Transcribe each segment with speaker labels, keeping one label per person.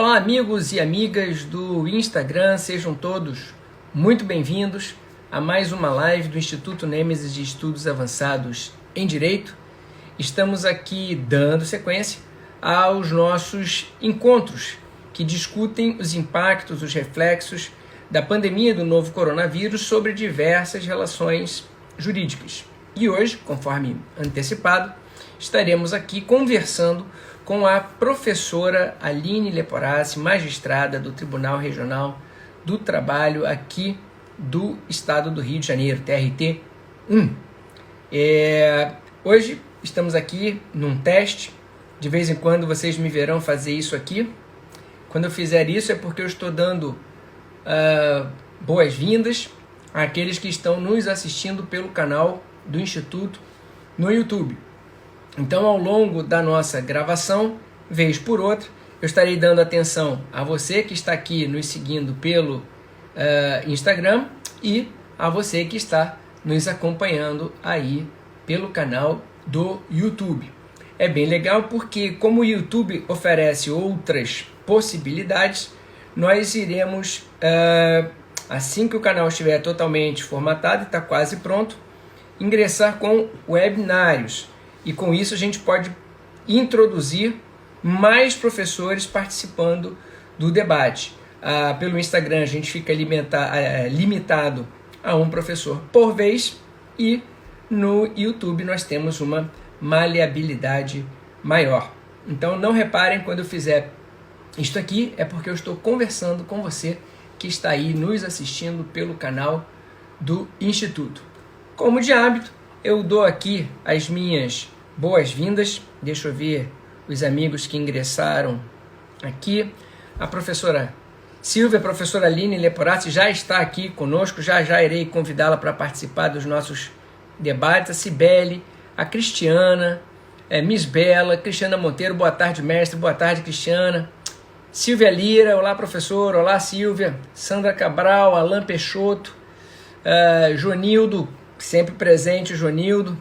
Speaker 1: Olá, amigos e amigas do Instagram, sejam todos muito bem-vindos a mais uma live do Instituto Nêmesis de Estudos Avançados em Direito. Estamos aqui dando sequência aos nossos encontros que discutem os impactos, os reflexos da pandemia do novo coronavírus sobre diversas relações jurídicas. E hoje, conforme antecipado, estaremos aqui conversando com a professora Aline Leporassi, magistrada do Tribunal Regional do Trabalho aqui do Estado do Rio de Janeiro, TRT-1. Hoje estamos aqui num teste, de vez em quando vocês me verão fazer isso aqui. Quando eu fizer isso é porque eu estou dando boas-vindas àqueles que estão nos assistindo pelo canal do Instituto no YouTube. Então, ao longo da nossa gravação, vez por outra, eu estarei dando atenção a você que está aqui nos seguindo pelo Instagram e a você que está nos acompanhando aí pelo canal do YouTube. É bem legal porque, como o YouTube oferece outras possibilidades, nós iremos, assim que o canal estiver totalmente formatado e está quase pronto, ingressar com webinários. E com isso a gente pode introduzir mais professores participando do debate. Pelo Instagram a gente fica limitado a um professor por vez e no YouTube nós temos uma maleabilidade maior. Então não reparem quando eu fizer isto aqui, é porque eu estou conversando com você que está aí nos assistindo pelo canal do Instituto. Como de hábito, eu dou aqui as minhas boas-vindas. Deixa eu ver os amigos que ingressaram aqui. A professora Silvia, a professora Aline Leporassi já está aqui conosco. Já irei convidá-la para participar dos nossos debates. A Cibele, a Cristiana, Miss Bela, Cristiana Monteiro. Boa tarde, mestre. Boa tarde, Cristiana. Silvia Lira. Olá, professor. Olá, Silvia. Sandra Cabral, Alain Peixoto, Jonildo, sempre presente, Jonildo.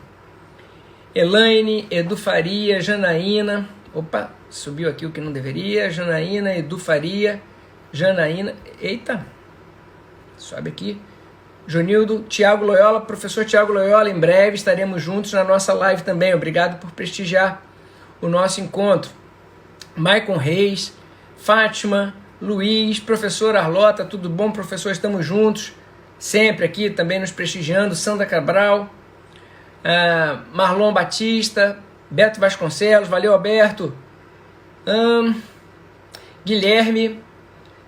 Speaker 1: Elaine, Edu Faria, Janaína. Opa, subiu aqui o que não deveria. Janaína, Edu Faria, Janaína. Eita, sobe aqui. Jonildo, Tiago Loyola, professor Tiago Loyola. Em breve estaremos juntos na nossa live também. Obrigado por prestigiar o nosso encontro. Maicon Reis, Fátima, Luiz, professor Arlota, tudo bom, professor? Estamos juntos, sempre aqui também nos prestigiando. Sandra Cabral, Marlon Batista, Beto Vasconcelos, valeu, Alberto, Guilherme,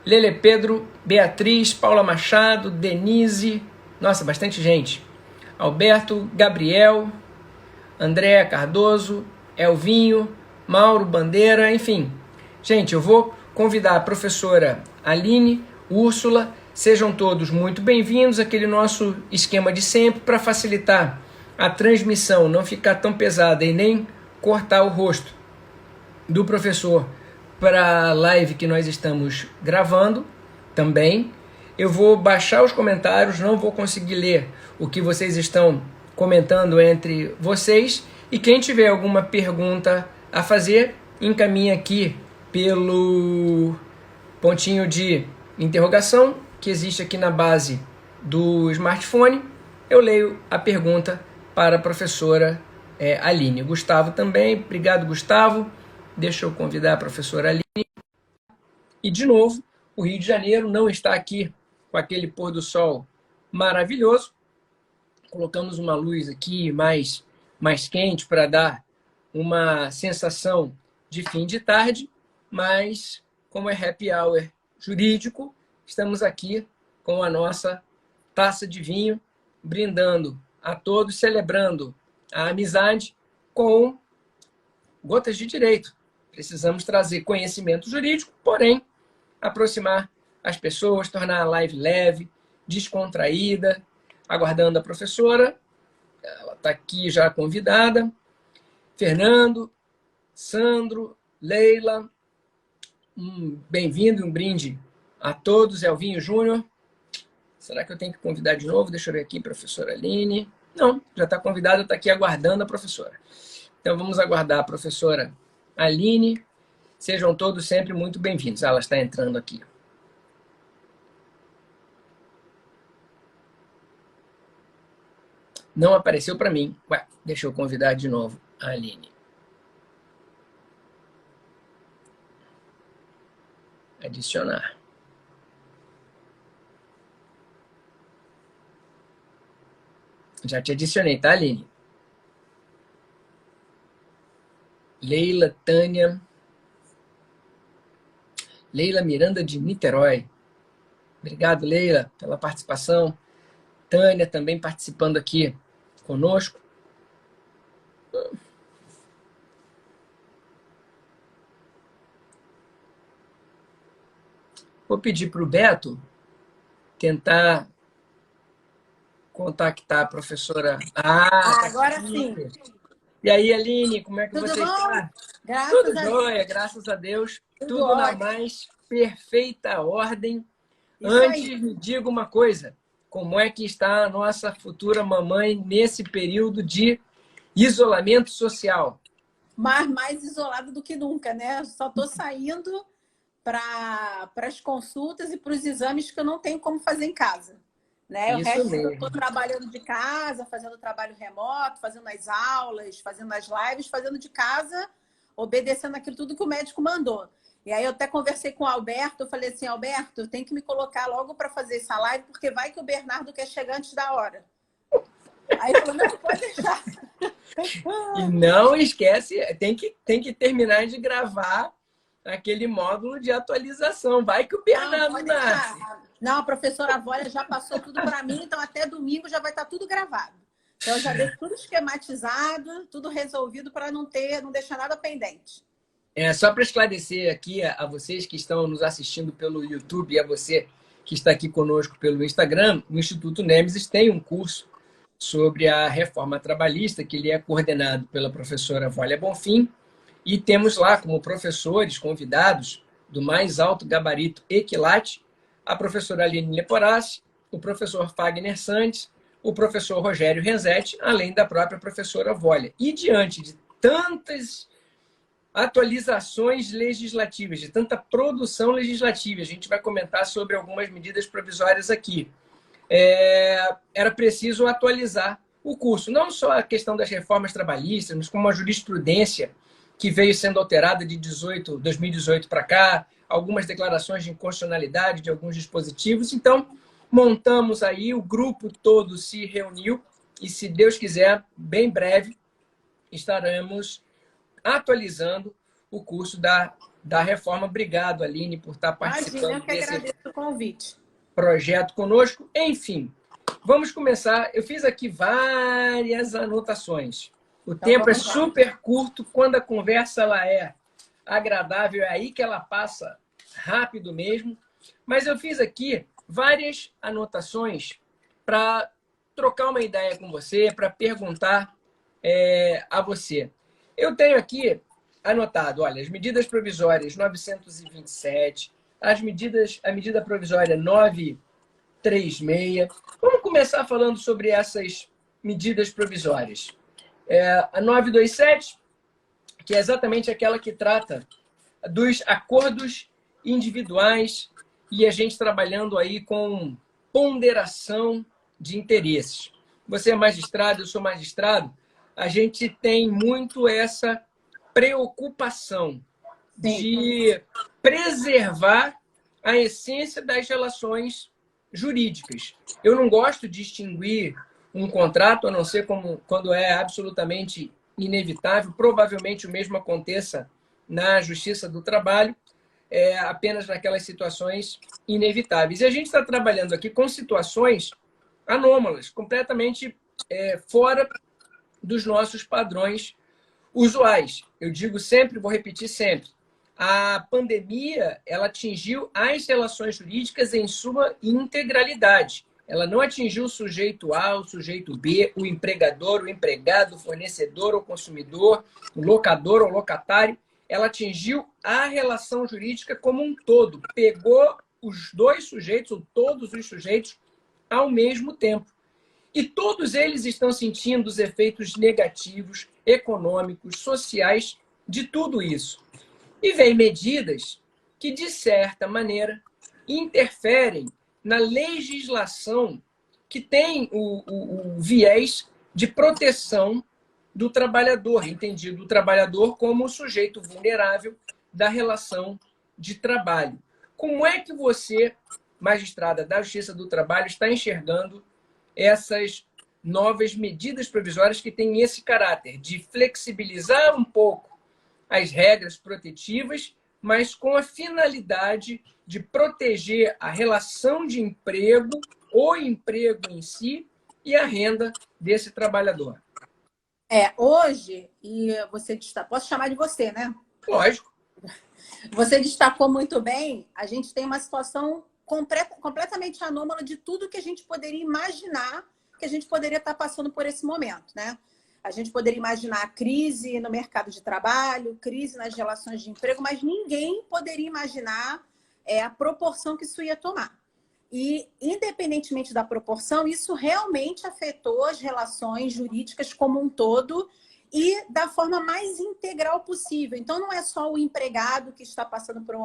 Speaker 1: Lele Pedro, Beatriz, Paula Machado, Denise, nossa, bastante gente, Alberto, Gabriel, Andréa Cardoso, Elvinho, Mauro Bandeira, enfim. Gente, eu vou convidar a professora Aline, Úrsula, sejam todos muito bem-vindos àquele nosso esquema de sempre para facilitar a transmissão, não ficar tão pesada e nem cortar o rosto do professor para a live que nós estamos gravando também. Eu vou baixar os comentários, não vou conseguir ler o que vocês estão comentando entre vocês. E quem tiver alguma pergunta a fazer, encaminha aqui pelo pontinho de interrogação que existe aqui na base do smartphone. Eu leio a pergunta para a professora Aline. Gustavo também, obrigado, Gustavo. Deixa eu convidar a professora Aline. E, de novo, o Rio de Janeiro não está aqui com aquele pôr do sol maravilhoso. Colocamos uma luz aqui mais quente para dar uma sensação de fim de tarde, mas, como é happy hour jurídico, estamos aqui com a nossa taça de vinho, brindando a todos, celebrando a amizade com gotas de direito. Precisamos trazer conhecimento jurídico, porém, aproximar as pessoas, tornar a live leve, descontraída, aguardando a professora. Ela está aqui já convidada. Fernando, Sandro, Leila, bem-vindo, um brinde a todos. Elvinho Júnior. Será que eu tenho que convidar de novo? Deixa eu ver aqui, professora Aline. Não, já está convidada, está aqui aguardando a professora. Então vamos aguardar a professora Aline. Sejam todos sempre muito bem-vindos. Ela está entrando aqui. Não apareceu para mim. Ué, deixa eu convidar de novo a Aline. Adicionar. Já te adicionei, tá, Aline? Leila, Tânia. Leila Miranda de Niterói. Obrigado, Leila, pela participação. Tânia também participando aqui conosco. Vou pedir para o Beto tentar contactar a professora. Tá
Speaker 2: agora
Speaker 1: aqui.
Speaker 2: Sim.
Speaker 1: E aí, Aline, como é que
Speaker 2: Tudo
Speaker 1: você
Speaker 2: bom?
Speaker 1: está?
Speaker 2: Graças
Speaker 1: Tudo
Speaker 2: a
Speaker 1: jóia,
Speaker 2: Deus.
Speaker 1: graças a Deus.
Speaker 2: Tudo
Speaker 1: Tudo na
Speaker 2: ótimo.
Speaker 1: mais perfeita ordem.
Speaker 2: Isso
Speaker 1: Antes,
Speaker 2: aí.
Speaker 1: me diga uma coisa. Como é que está a nossa futura mamãe nesse período de isolamento social?
Speaker 2: Mas mais isolado do que nunca, né? Só estou saindo para as consultas e para os exames que eu não tenho como fazer em casa. Né? O
Speaker 1: Isso
Speaker 2: resto eu estou
Speaker 1: mesmo.
Speaker 2: trabalhando de casa, fazendo trabalho remoto, fazendo as aulas, fazendo as lives, fazendo de casa, obedecendo aquilo tudo que o médico mandou. E aí eu até conversei com o Alberto, eu falei assim, Alberto, tem que me colocar logo para fazer essa live, porque vai que o Bernardo quer chegar antes da hora. Aí ele falou, não, pode deixar.
Speaker 1: E não esquece, tem que terminar de gravar aquele módulo de atualização. Vai que o
Speaker 2: Não,
Speaker 1: Bernardo
Speaker 2: pode
Speaker 1: nasce.
Speaker 2: deixar. Não, a professora Vólia já passou tudo para mim, então até domingo já vai estar tudo gravado. Então eu já deixo tudo esquematizado, tudo resolvido para não deixar nada pendente.
Speaker 1: Só para esclarecer aqui a vocês que estão nos assistindo pelo YouTube e a você que está aqui conosco pelo Instagram, o Instituto Nemesis tem um curso sobre a reforma trabalhista, que ele é coordenado pela professora Vólia Bonfim, e temos lá como professores convidados do mais alto gabarito e quilate a professora Aline Leporassi, o professor Fagner Santos, o professor Rogério Renzetti, além da própria professora Vólia. E diante de tantas atualizações legislativas, de tanta produção legislativa, a gente vai comentar sobre algumas medidas provisórias aqui. Era preciso atualizar o curso. Não só a questão das reformas trabalhistas, mas como a jurisprudência que veio sendo alterada de 2018 para cá, algumas declarações de inconstitucionalidade de alguns dispositivos. Então, montamos aí, o grupo todo se reuniu e, se Deus quiser, bem breve, estaremos atualizando o curso da reforma. Obrigado, Aline, por estar participando.
Speaker 2: Imagina, eu que agradeço o convite.
Speaker 1: Projeto conosco. Enfim, vamos começar. Eu fiz aqui várias anotações. O tempo é super curto. Quando a conversa ela é agradável, é aí que ela passa rápido mesmo. Mas eu fiz aqui várias anotações para trocar uma ideia com você, para perguntar a você. Eu tenho aqui anotado, olha, as medidas provisórias 927, a medida provisória 936. Vamos começar falando sobre essas medidas provisórias. A 927, que é exatamente aquela que trata dos acordos individuais e a gente trabalhando aí com ponderação de interesses. Você é magistrado, eu sou magistrado, a gente tem muito essa preocupação de preservar a essência das relações jurídicas. Eu não gosto de distinguir um contrato, a não ser quando é absolutamente inevitável. Provavelmente o mesmo aconteça na Justiça do Trabalho, apenas naquelas situações inevitáveis. E a gente está trabalhando aqui com situações anômalas, completamente fora dos nossos padrões usuais. Eu digo sempre, vou repetir sempre, a pandemia ela atingiu as relações jurídicas em sua integralidade. Ela não atingiu o sujeito A, o sujeito B, o empregador, o empregado, o fornecedor, o consumidor, o locador, o locatário. Ela atingiu a relação jurídica como um todo. Pegou os dois sujeitos, ou todos os sujeitos, ao mesmo tempo. E todos eles estão sentindo os efeitos negativos, econômicos, sociais de tudo isso. E vem medidas que, de certa maneira, interferem na legislação que tem o viés de proteção do trabalhador, entendido o trabalhador como o sujeito vulnerável da relação de trabalho. Como é que você, magistrada da Justiça do Trabalho, está enxergando essas novas medidas provisórias que têm esse caráter de flexibilizar um pouco as regras protetivas, mas com a finalidade de proteger a relação de emprego, o emprego em si e a renda desse trabalhador?
Speaker 2: Hoje, e você posso chamar de você, né?
Speaker 1: Lógico.
Speaker 2: Você destacou muito bem, a gente tem uma situação completamente anômala de tudo que a gente poderia imaginar que a gente poderia estar passando por esse momento, né? A gente poderia imaginar crise no mercado de trabalho, crise nas relações de emprego, mas ninguém poderia imaginar a proporção que isso ia tomar. E, independentemente da proporção, isso realmente afetou as relações jurídicas como um todo e da forma mais integral possível. Então, não é só o empregado que está passando por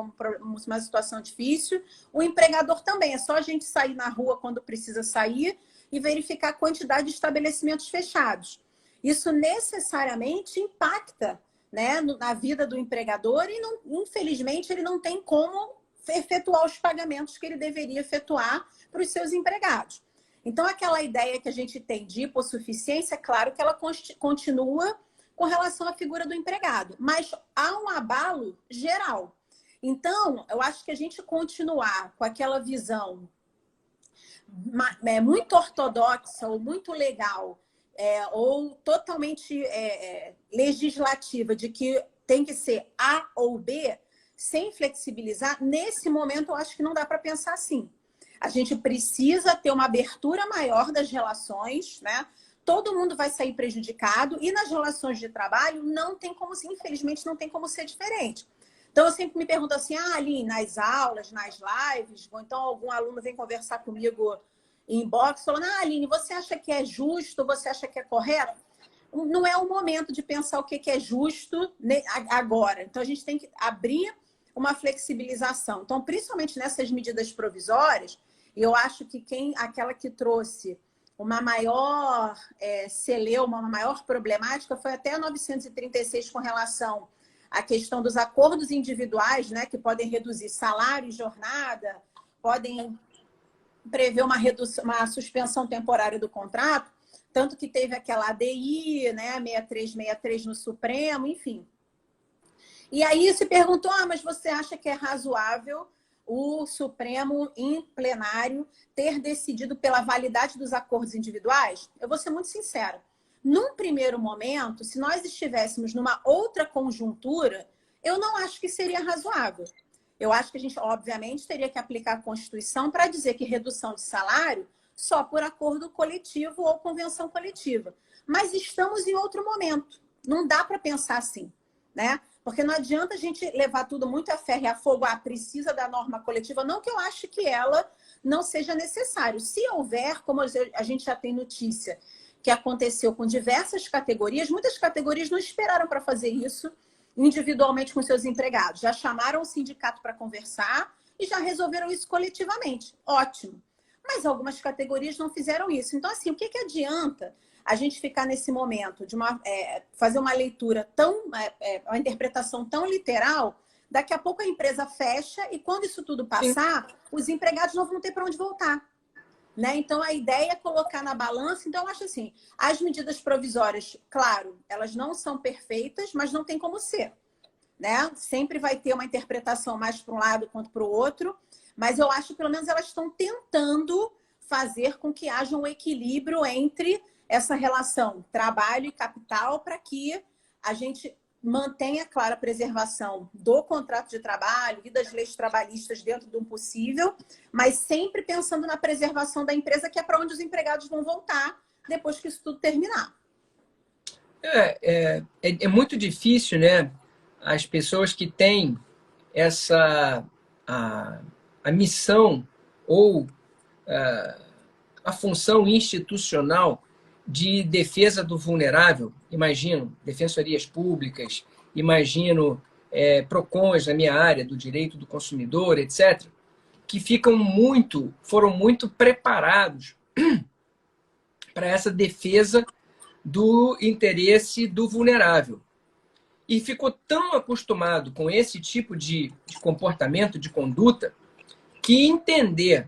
Speaker 2: uma situação difícil, o empregador também. É só a gente sair na rua quando precisa sair e verificar a quantidade de estabelecimentos fechados. Isso necessariamente impacta, né, na vida do empregador e, infelizmente, ele não tem como efetuar os pagamentos que ele deveria efetuar para os seus empregados. Então, aquela ideia que a gente tem de hipossuficiência, claro que ela continua com relação à figura do empregado, mas há um abalo geral. Então, eu acho que a gente continuar com aquela visão muito ortodoxa ou muito legal ou totalmente legislativa de que tem que ser A ou B, sem flexibilizar, nesse momento eu acho que não dá para pensar assim. A gente precisa ter uma abertura maior das relações, né? Todo mundo vai sair prejudicado e nas relações de trabalho não tem como, infelizmente, não tem como ser diferente. Então eu sempre me pergunto assim, Aline, nas aulas, nas lives, ou então algum aluno vem conversar comigo em inbox falando, Aline, você acha que é justo, você acha que é correto? Não é o momento de pensar o que é justo agora. Então a gente tem que abrir uma flexibilização. Então, principalmente nessas medidas provisórias, eu acho que aquela que trouxe uma maior celeuma, uma maior problemática foi até a 936 com relação à questão dos acordos individuais, né, que podem reduzir salário e jornada, podem prever uma suspensão temporária do contrato, tanto que teve aquela ADI, né, 6363 no Supremo, enfim. E aí se perguntou, mas você acha que é razoável o Supremo, em plenário, ter decidido pela validade dos acordos individuais? Eu vou ser muito sincera. Num primeiro momento, se nós estivéssemos numa outra conjuntura, eu não acho que seria razoável. Eu acho que a gente, obviamente, teria que aplicar a Constituição para dizer que redução de salário só por acordo coletivo ou convenção coletiva. Mas estamos em outro momento. Não dá para pensar assim, né? Porque não adianta a gente levar tudo muito a ferro e a fogo, precisa da norma coletiva, não que eu acho que ela não seja necessária. Se houver, como a gente já tem notícia, que aconteceu com diversas categorias, muitas categorias não esperaram para fazer isso individualmente com seus empregados. Já chamaram o sindicato para conversar e já resolveram isso coletivamente. Ótimo. Mas algumas categorias não fizeram isso. Então, assim, o que adianta a gente ficar nesse momento de fazer uma leitura uma interpretação tão literal, daqui a pouco a empresa fecha e quando isso tudo passar, os empregados não vão ter para onde voltar. Né? Então, a ideia é colocar na balança. Então, eu acho assim, as medidas provisórias, claro, elas não são perfeitas, mas não tem como ser. Né? Sempre vai ter uma interpretação mais para um lado quanto para o outro, mas eu acho que, pelo menos, elas estão tentando fazer com que haja um equilíbrio entre essa relação trabalho e capital para que a gente mantenha, claro, a preservação do contrato de trabalho e das leis trabalhistas dentro do possível, mas sempre pensando na preservação da empresa, que é para onde os empregados vão voltar depois que isso tudo terminar.
Speaker 1: É muito difícil, né? As pessoas que têm a missão ou a função institucional de defesa do vulnerável, imagino, defensorias públicas, imagino PROCONs na minha área, do direito do consumidor, etc., que foram muito preparados para essa defesa do interesse do vulnerável. E ficou tão acostumado com esse tipo de comportamento, de conduta, que entender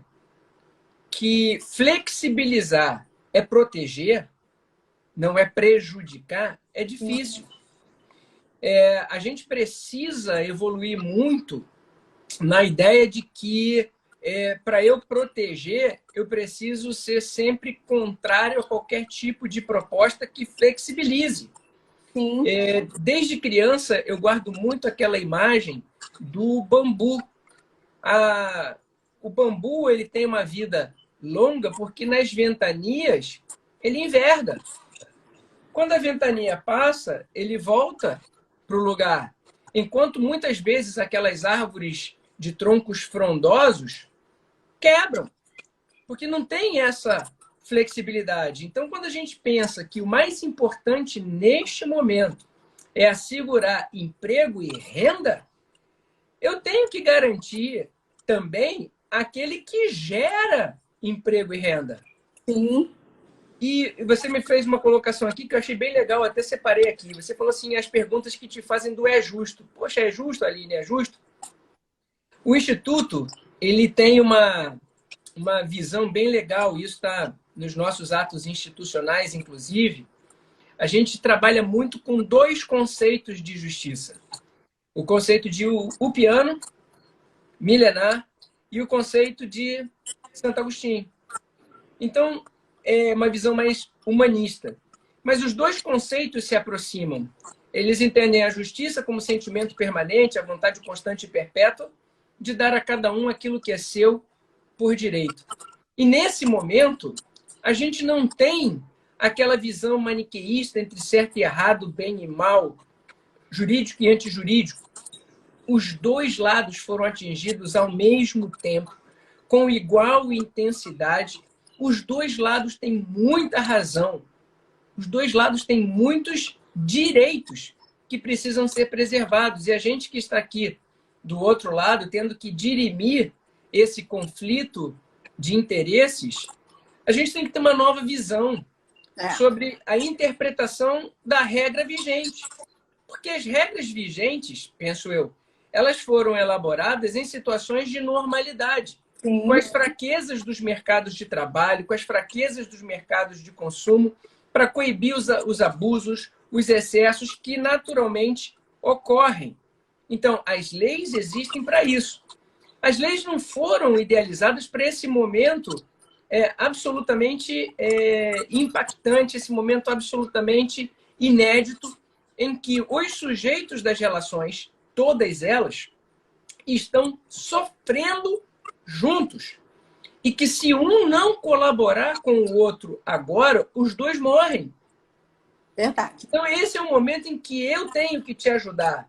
Speaker 1: que flexibilizar é proteger, não é prejudicar, é difícil. A gente precisa evoluir muito na ideia de que, para eu proteger, eu preciso ser sempre contrário a qualquer tipo de proposta que flexibilize.
Speaker 2: Sim.
Speaker 1: Desde criança, eu guardo muito aquela imagem do bambu. O bambu ele tem uma vida longa porque nas ventanias ele enverga. Quando a ventania passa, ele volta para o lugar. Enquanto muitas vezes aquelas árvores de troncos frondosos quebram, porque não tem essa flexibilidade. Então, quando a gente pensa que o mais importante neste momento é assegurar emprego e renda, eu tenho que garantir também aquele que gera emprego e renda.
Speaker 2: Sim.
Speaker 1: E você me fez uma colocação aqui que eu achei bem legal, até separei aqui. Você falou assim, as perguntas que te fazem do é justo. Poxa, é justo, Aline, é justo? O Instituto, ele tem uma visão bem legal, isso está nos nossos atos institucionais, inclusive. A gente trabalha muito com dois conceitos de justiça. O conceito de Upiano, milenar, e o conceito de Santo Agostinho. Então, é uma visão mais humanista. Mas os dois conceitos se aproximam. Eles entendem a justiça como sentimento permanente, a vontade constante e perpétua de dar a cada um aquilo que é seu por direito. E nesse momento, a gente não tem aquela visão maniqueísta entre certo e errado, bem e mal, jurídico e antijurídico. Os dois lados foram atingidos ao mesmo tempo, com igual intensidade. Os dois lados têm muita razão. Os dois lados têm muitos direitos que precisam ser preservados. E a gente que está aqui do outro lado, tendo que dirimir esse conflito de interesses, a gente tem que ter uma nova visão sobre a interpretação da regra vigente. Porque as regras vigentes, penso eu, elas foram elaboradas em situações de normalidade. Sim. Com as fraquezas dos mercados de trabalho, com as fraquezas dos mercados de consumo, para coibir os abusos, os excessos que naturalmente ocorrem. Então, as leis existem para isso. As leis não foram idealizadas para esse momento absolutamente impactante, esse momento absolutamente inédito, em que os sujeitos das relações, todas elas, estão sofrendo juntos. E que se um não colaborar com o outro agora, os dois morrem.
Speaker 2: Verdade.
Speaker 1: Então, esse é o momento em que eu tenho que te ajudar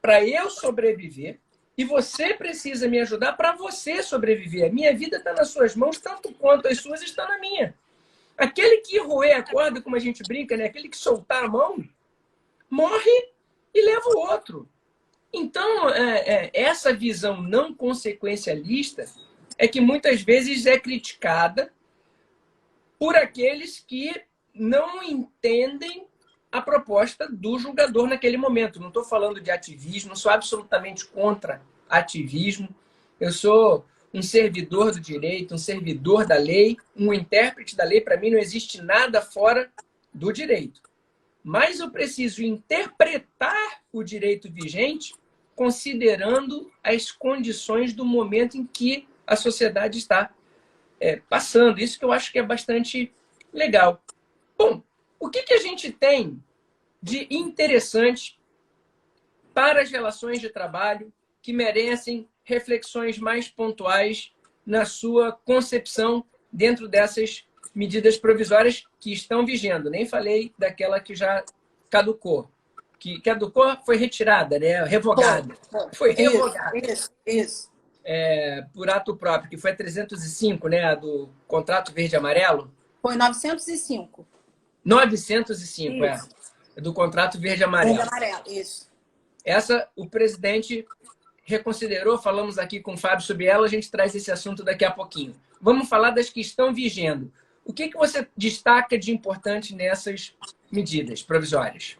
Speaker 1: para eu sobreviver e você precisa me ajudar para você sobreviver. A minha vida está nas suas mãos, tanto quanto as suas estão na minha. Aquele que roer a corda, como a gente brinca, né? Aquele que soltar a mão, morre e leva o outro. Então, essa visão não consequencialista é que muitas vezes é criticada por aqueles que não entendem a proposta do julgador naquele momento. Não estou falando de ativismo, não sou absolutamente contra ativismo. Eu sou um servidor do direito, um servidor da lei, um intérprete da lei. Para mim não existe nada fora do direito. Mas eu preciso interpretar o direito vigente considerando as condições do momento em que a sociedade está passando. Isso que eu acho que é bastante legal. Bom, o que a gente tem de interessante para as relações de trabalho que merecem reflexões mais pontuais na sua concepção dentro dessas medidas provisórias que estão vigendo? Nem falei daquela que já caducou. Que caducou, foi retirada, né? Revogada. Foi revogada.
Speaker 2: Isso.
Speaker 1: Por ato próprio, que foi a 305, né? A do contrato verde e amarelo.
Speaker 2: Foi 905.
Speaker 1: 905, do contrato verde e amarelo.
Speaker 2: Verde e amarelo, isso.
Speaker 1: Essa, o presidente reconsiderou, falamos aqui com o Fábio sobre ela, a gente traz esse assunto daqui a pouquinho. Vamos falar das que estão vigendo. O que você destaca de importante nessas medidas provisórias?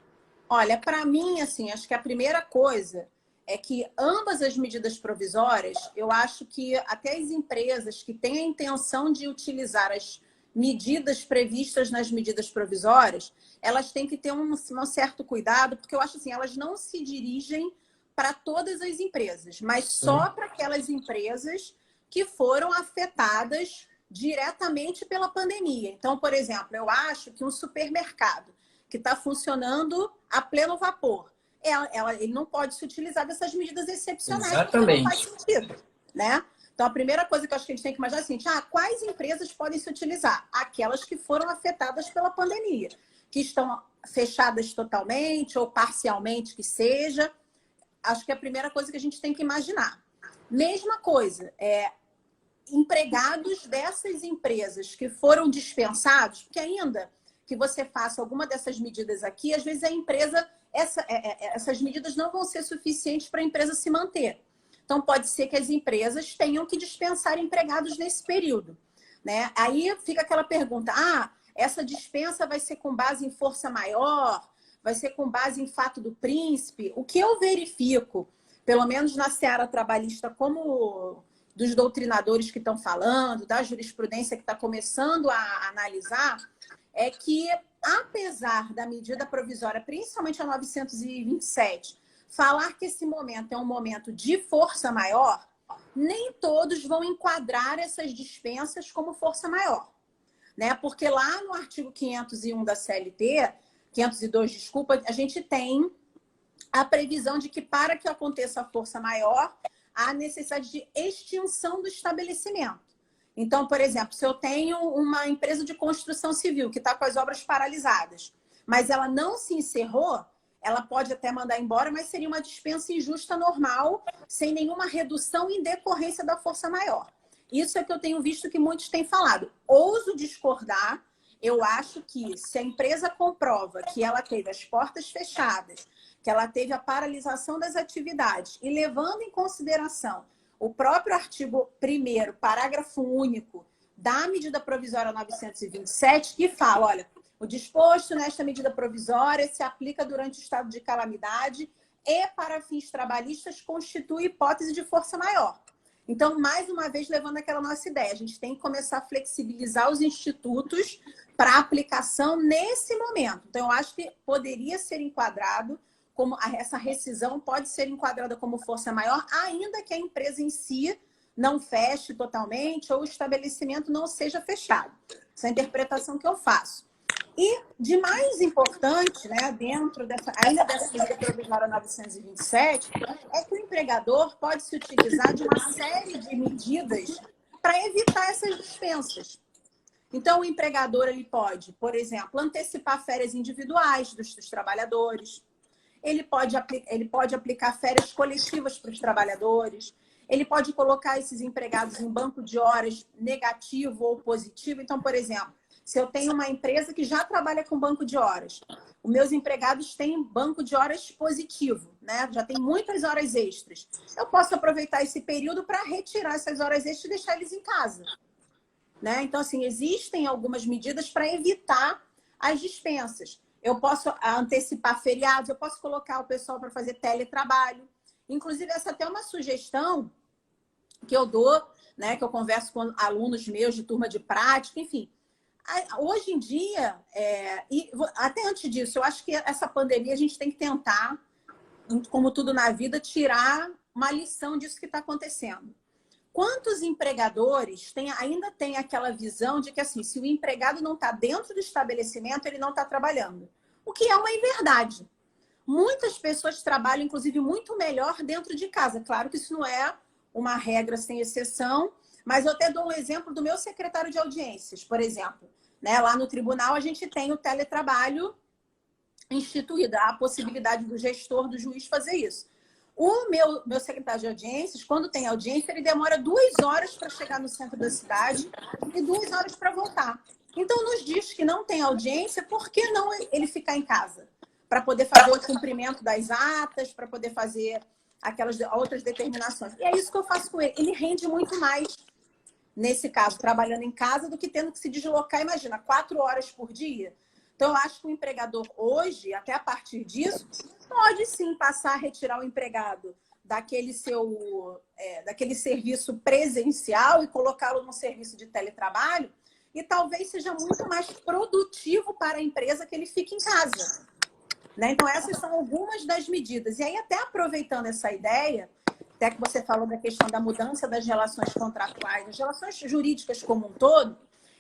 Speaker 2: Olha, para mim, assim, acho que a primeira coisa é que ambas as medidas provisórias, eu acho que até as empresas que têm a intenção de utilizar as medidas previstas nas medidas provisórias, elas têm que ter um certo cuidado, porque eu acho assim, elas não se dirigem para todas as empresas, mas só para aquelas empresas que foram afetadas diretamente pela pandemia. Então, por exemplo, eu acho que um supermercado que está funcionando a pleno vapor, ele não pode se utilizar dessas medidas excepcionais,
Speaker 1: Exatamente.
Speaker 2: porque não faz sentido, né? Então, a primeira coisa que eu acho que a gente tem que imaginar é assim, quais empresas podem se utilizar? Aquelas que foram afetadas pela pandemia, que estão fechadas totalmente ou parcialmente que seja. Acho que é a primeira coisa que a gente tem que imaginar. Mesma coisa, empregados dessas empresas que foram dispensados, porque ainda que você faça alguma dessas medidas aqui, às vezes a empresa, essas medidas não vão ser suficientes para a empresa se manter. Então, pode ser que as empresas tenham que dispensar empregados nesse período, né? Aí fica aquela pergunta, essa dispensa vai ser com base em força maior? Vai ser com base em fato do príncipe? O que eu verifico, pelo menos na seara trabalhista, como dos doutrinadores que estão falando, da jurisprudência que está começando a analisar, é que, apesar da medida provisória, principalmente a 927, falar que esse momento é um momento de força maior, nem todos vão enquadrar essas dispensas como força maior, né? Porque lá no artigo 501 da CLT, 502, desculpa, a gente tem a previsão de que para que aconteça a força maior, há necessidade de extinção do estabelecimento. Então, por exemplo, se eu tenho uma empresa de construção civil que está com as obras paralisadas, mas ela não se encerrou, ela pode até mandar embora, mas seria uma dispensa injusta normal, sem nenhuma redução em decorrência da força maior. Isso é que eu tenho visto que muitos têm falado. Ouso discordar, eu acho que se a empresa comprova que ela teve as portas fechadas, que ela teve a paralisação das atividades, e levando em consideração o próprio artigo 1º, parágrafo único da medida provisória 927, que fala, olha, o disposto nesta medida provisória se aplica durante o estado de calamidade e, para fins trabalhistas, constitui hipótese de força maior. Então, mais uma vez, levando aquela nossa ideia, a gente tem que começar a flexibilizar os institutos para aplicação nesse momento. Então, eu acho que poderia ser enquadrado como essa rescisão pode ser enquadrada como força maior, ainda que a empresa em si não feche totalmente ou o estabelecimento não seja fechado. Essa é a interpretação que eu faço. E de mais importante, né, dentro ainda dessa medida provisória 927, é que o empregador pode se utilizar de uma série de medidas para evitar essas dispensas. Então, o empregador ele pode, por exemplo, antecipar férias individuais dos trabalhadores. Ele pode aplicar férias coletivas para os trabalhadores. Ele pode colocar esses empregados em banco de horas negativo ou positivo. Então, por exemplo, se eu tenho uma empresa que já trabalha com banco de horas, os meus empregados têm banco de horas positivo, né? Já tem muitas horas extras. Eu posso aproveitar esse período para retirar essas horas extras e deixar eles em casa, né? Então, assim, existem algumas medidas para evitar as dispensas. Eu posso antecipar feriados, eu posso colocar o pessoal para fazer teletrabalho. Inclusive, essa até é uma sugestão que eu dou, né? Que eu converso com alunos meus de turma de prática, enfim. Hoje em dia, e até antes disso, eu acho que essa pandemia a gente tem que tentar, como tudo na vida, tirar uma lição disso que está acontecendo. Quantos empregadores ainda têm aquela visão de que, assim, se o empregado não está dentro do estabelecimento, ele não está trabalhando? O que é uma inverdade. Muitas pessoas trabalham, inclusive, muito melhor dentro de casa. Claro que isso não é uma regra sem exceção, mas eu até dou um exemplo do meu secretário de audiências, por exemplo. Né? Lá no tribunal, a gente tem o teletrabalho instituído, a possibilidade do gestor, do juiz fazer isso. O meu secretário de audiências, quando tem audiência, ele demora 2 horas para chegar no centro da cidade e 2 horas para voltar. Então, nos dias que não tem audiência, por que não ele ficar em casa? para poder fazer o cumprimento das atas, para poder fazer aquelas outras determinações. E é isso que eu faço com ele. Ele rende muito mais, nesse caso, trabalhando em casa, do que tendo que se deslocar, imagina, 4 horas por dia. Então, eu acho que o empregador hoje, até a partir disso, pode sim passar a retirar o empregado daquele serviço presencial e colocá-lo num serviço de teletrabalho, e talvez seja muito mais produtivo para a empresa que ele fique em casa. Né? Então, essas são algumas das medidas. E aí, até aproveitando essa ideia, até que você falou da questão da mudança das relações contratuais, das relações jurídicas como um todo,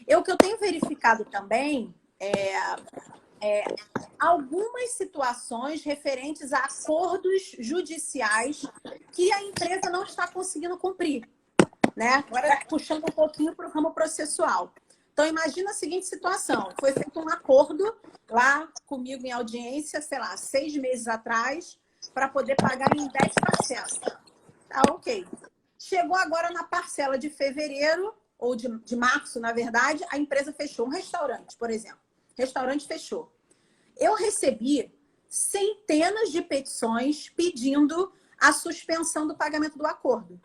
Speaker 2: o que eu tenho verificado também algumas situações referentes a acordos judiciais que a empresa não está conseguindo cumprir. Né? Agora, puxando um pouquinho para o ramo processual. Então, imagina a seguinte situação. Foi feito um acordo lá comigo em audiência, sei lá, 6 meses atrás, para poder pagar em 10 parcelas. Tá, ok. Chegou agora na parcela de fevereiro, ou de março, na verdade, a empresa fechou um restaurante, por exemplo. O restaurante fechou. Eu recebi centenas de petições pedindo a suspensão do pagamento do acordo.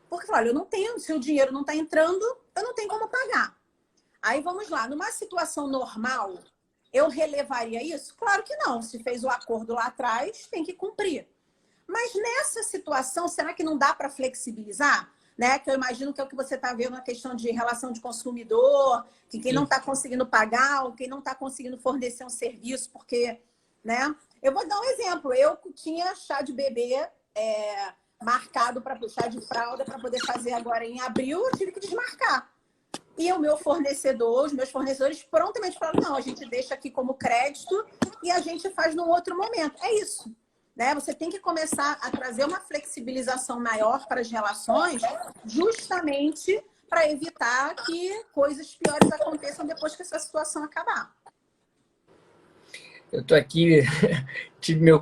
Speaker 2: Porque, olha, eu não tenho, se o dinheiro não está entrando, eu não tenho como pagar. Aí, vamos lá, numa situação normal, eu relevaria isso? Claro que não. Se fez o acordo lá atrás, tem que cumprir. Mas nessa situação, será que não dá para flexibilizar? Né? Que eu imagino que é o que você está vendo na questão de relação de consumidor, que quem não está conseguindo pagar ou quem não está conseguindo fornecer um serviço, porque, né? Eu vou dar um exemplo. Eu tinha chá de bebê marcado para chá de fralda para poder fazer agora em abril, eu tive que desmarcar. E o meu fornecedor, os meus fornecedores prontamente falaram, não, a gente deixa aqui como crédito e a gente faz num outro momento. É isso. Né? Você tem que começar a trazer uma flexibilização maior para as relações, justamente para evitar que coisas piores aconteçam depois que essa situação acabar.
Speaker 1: Eu estou aqui,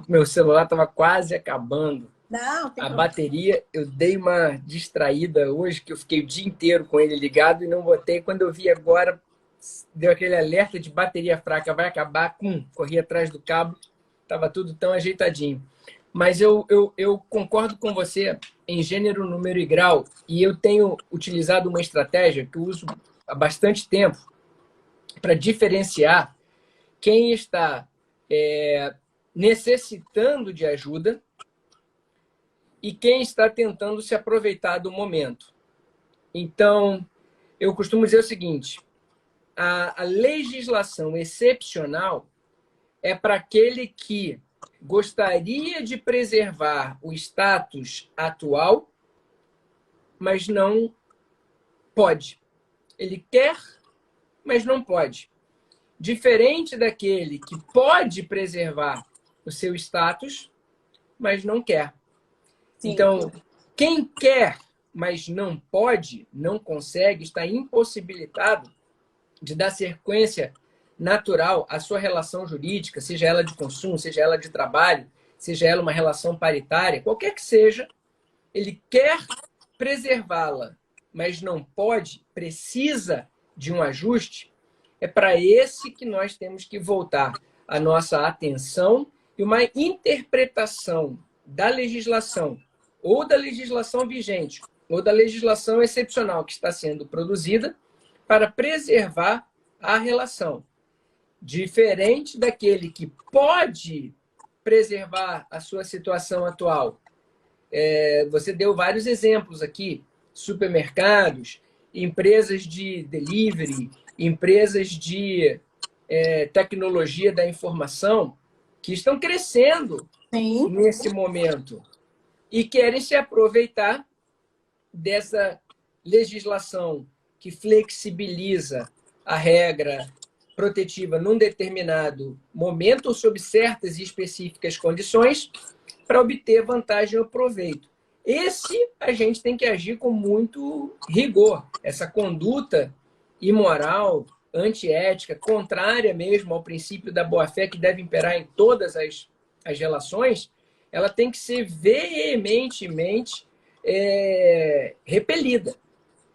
Speaker 1: meu celular estava quase acabando.
Speaker 2: Não, tem
Speaker 1: A
Speaker 2: problema.
Speaker 1: bateria, eu dei uma distraída hoje, que eu fiquei o dia inteiro com ele ligado e não botei. Quando eu vi agora, deu aquele alerta de bateria fraca, vai acabar, corri atrás do cabo, estava tudo tão ajeitadinho. Mas eu concordo com você em gênero, número e grau, e eu tenho utilizado uma estratégia que eu uso há bastante tempo para diferenciar quem está necessitando de ajuda e quem está tentando se aproveitar do momento. Então, eu costumo dizer o seguinte, a legislação excepcional é para aquele que gostaria de preservar o status atual, mas não pode. Ele quer, mas não pode. Diferente daquele que pode preservar o seu status, mas não quer.
Speaker 2: Sim.
Speaker 1: Então, quem quer, mas não pode, não consegue, está impossibilitado de dar sequência natural à sua relação jurídica, seja ela de consumo, seja ela de trabalho, seja ela uma relação paritária, qualquer que seja, ele quer preservá-la, mas não pode, precisa de um ajuste, é para esse que nós temos que voltar a nossa atenção e uma interpretação da legislação, ou da legislação vigente, ou da legislação excepcional que está sendo produzida para preservar a relação. Diferente daquele que pode preservar a sua situação atual. Você deu vários exemplos aqui, supermercados, empresas de delivery, empresas de tecnologia da informação, que estão crescendo
Speaker 2: Sim.
Speaker 1: nesse momento e querem se aproveitar dessa legislação que flexibiliza a regra protetiva num determinado momento ou sob certas e específicas condições para obter vantagem ou proveito. Esse a gente tem que agir com muito rigor. Essa conduta imoral, antiética, contrária mesmo ao princípio da boa-fé que deve imperar em todas as relações, ela tem que ser veementemente repelida.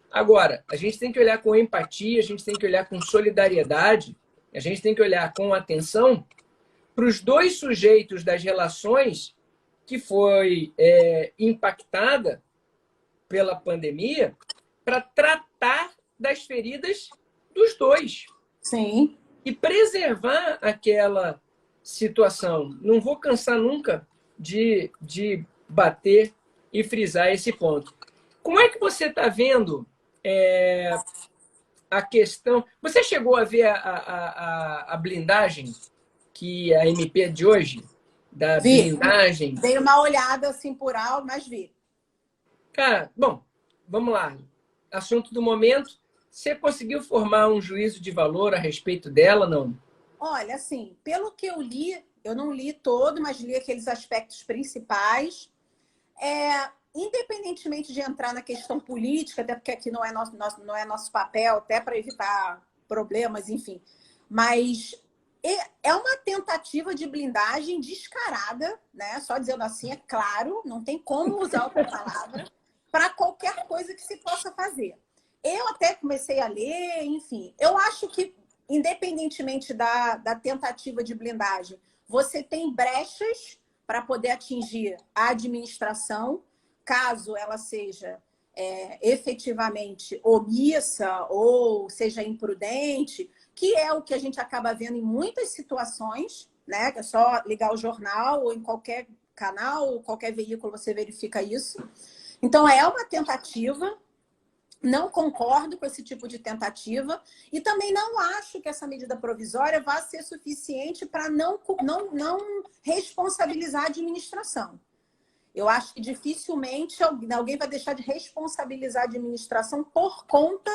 Speaker 1: Agora, a gente tem que olhar com empatia, a gente tem que olhar com solidariedade, a gente tem que olhar com atenção para os dois sujeitos das relações que foi impactada pela pandemia, para tratar das feridas dos dois.
Speaker 2: Sim.
Speaker 1: E preservar aquela situação. Não vou cansar nunca de bater e frisar esse ponto. Como é que você está vendo a questão... Você chegou a ver a blindagem que a MP de hoje, da
Speaker 2: Vi.
Speaker 1: blindagem...
Speaker 2: Dei uma olhada assim por alto, mas vi.
Speaker 1: Cara, bom, vamos lá. Assunto do momento. Você conseguiu formar um juízo de valor a respeito dela, não?
Speaker 2: Olha, assim, pelo que eu li, eu não li todo, mas li aqueles aspectos principais. Independentemente de entrar na questão política, até porque aqui não é nosso papel, até para evitar problemas, enfim. Mas é uma tentativa de blindagem descarada, né? Só dizendo assim, é claro, não tem como usar outra palavra, para qualquer coisa que se possa fazer. Eu até comecei a ler, enfim. Eu acho que, independentemente da tentativa de blindagem, você tem brechas para poder atingir a administração, caso ela seja efetivamente omissa ou seja imprudente, que é o que a gente acaba vendo em muitas situações, né? Que é só ligar o jornal ou em qualquer canal, ou qualquer veículo você verifica isso. Então, é uma tentativa. Não concordo com esse tipo de tentativa e também não acho que essa medida provisória vá ser suficiente para não responsabilizar a administração. Eu acho que dificilmente alguém vai deixar de responsabilizar a administração por conta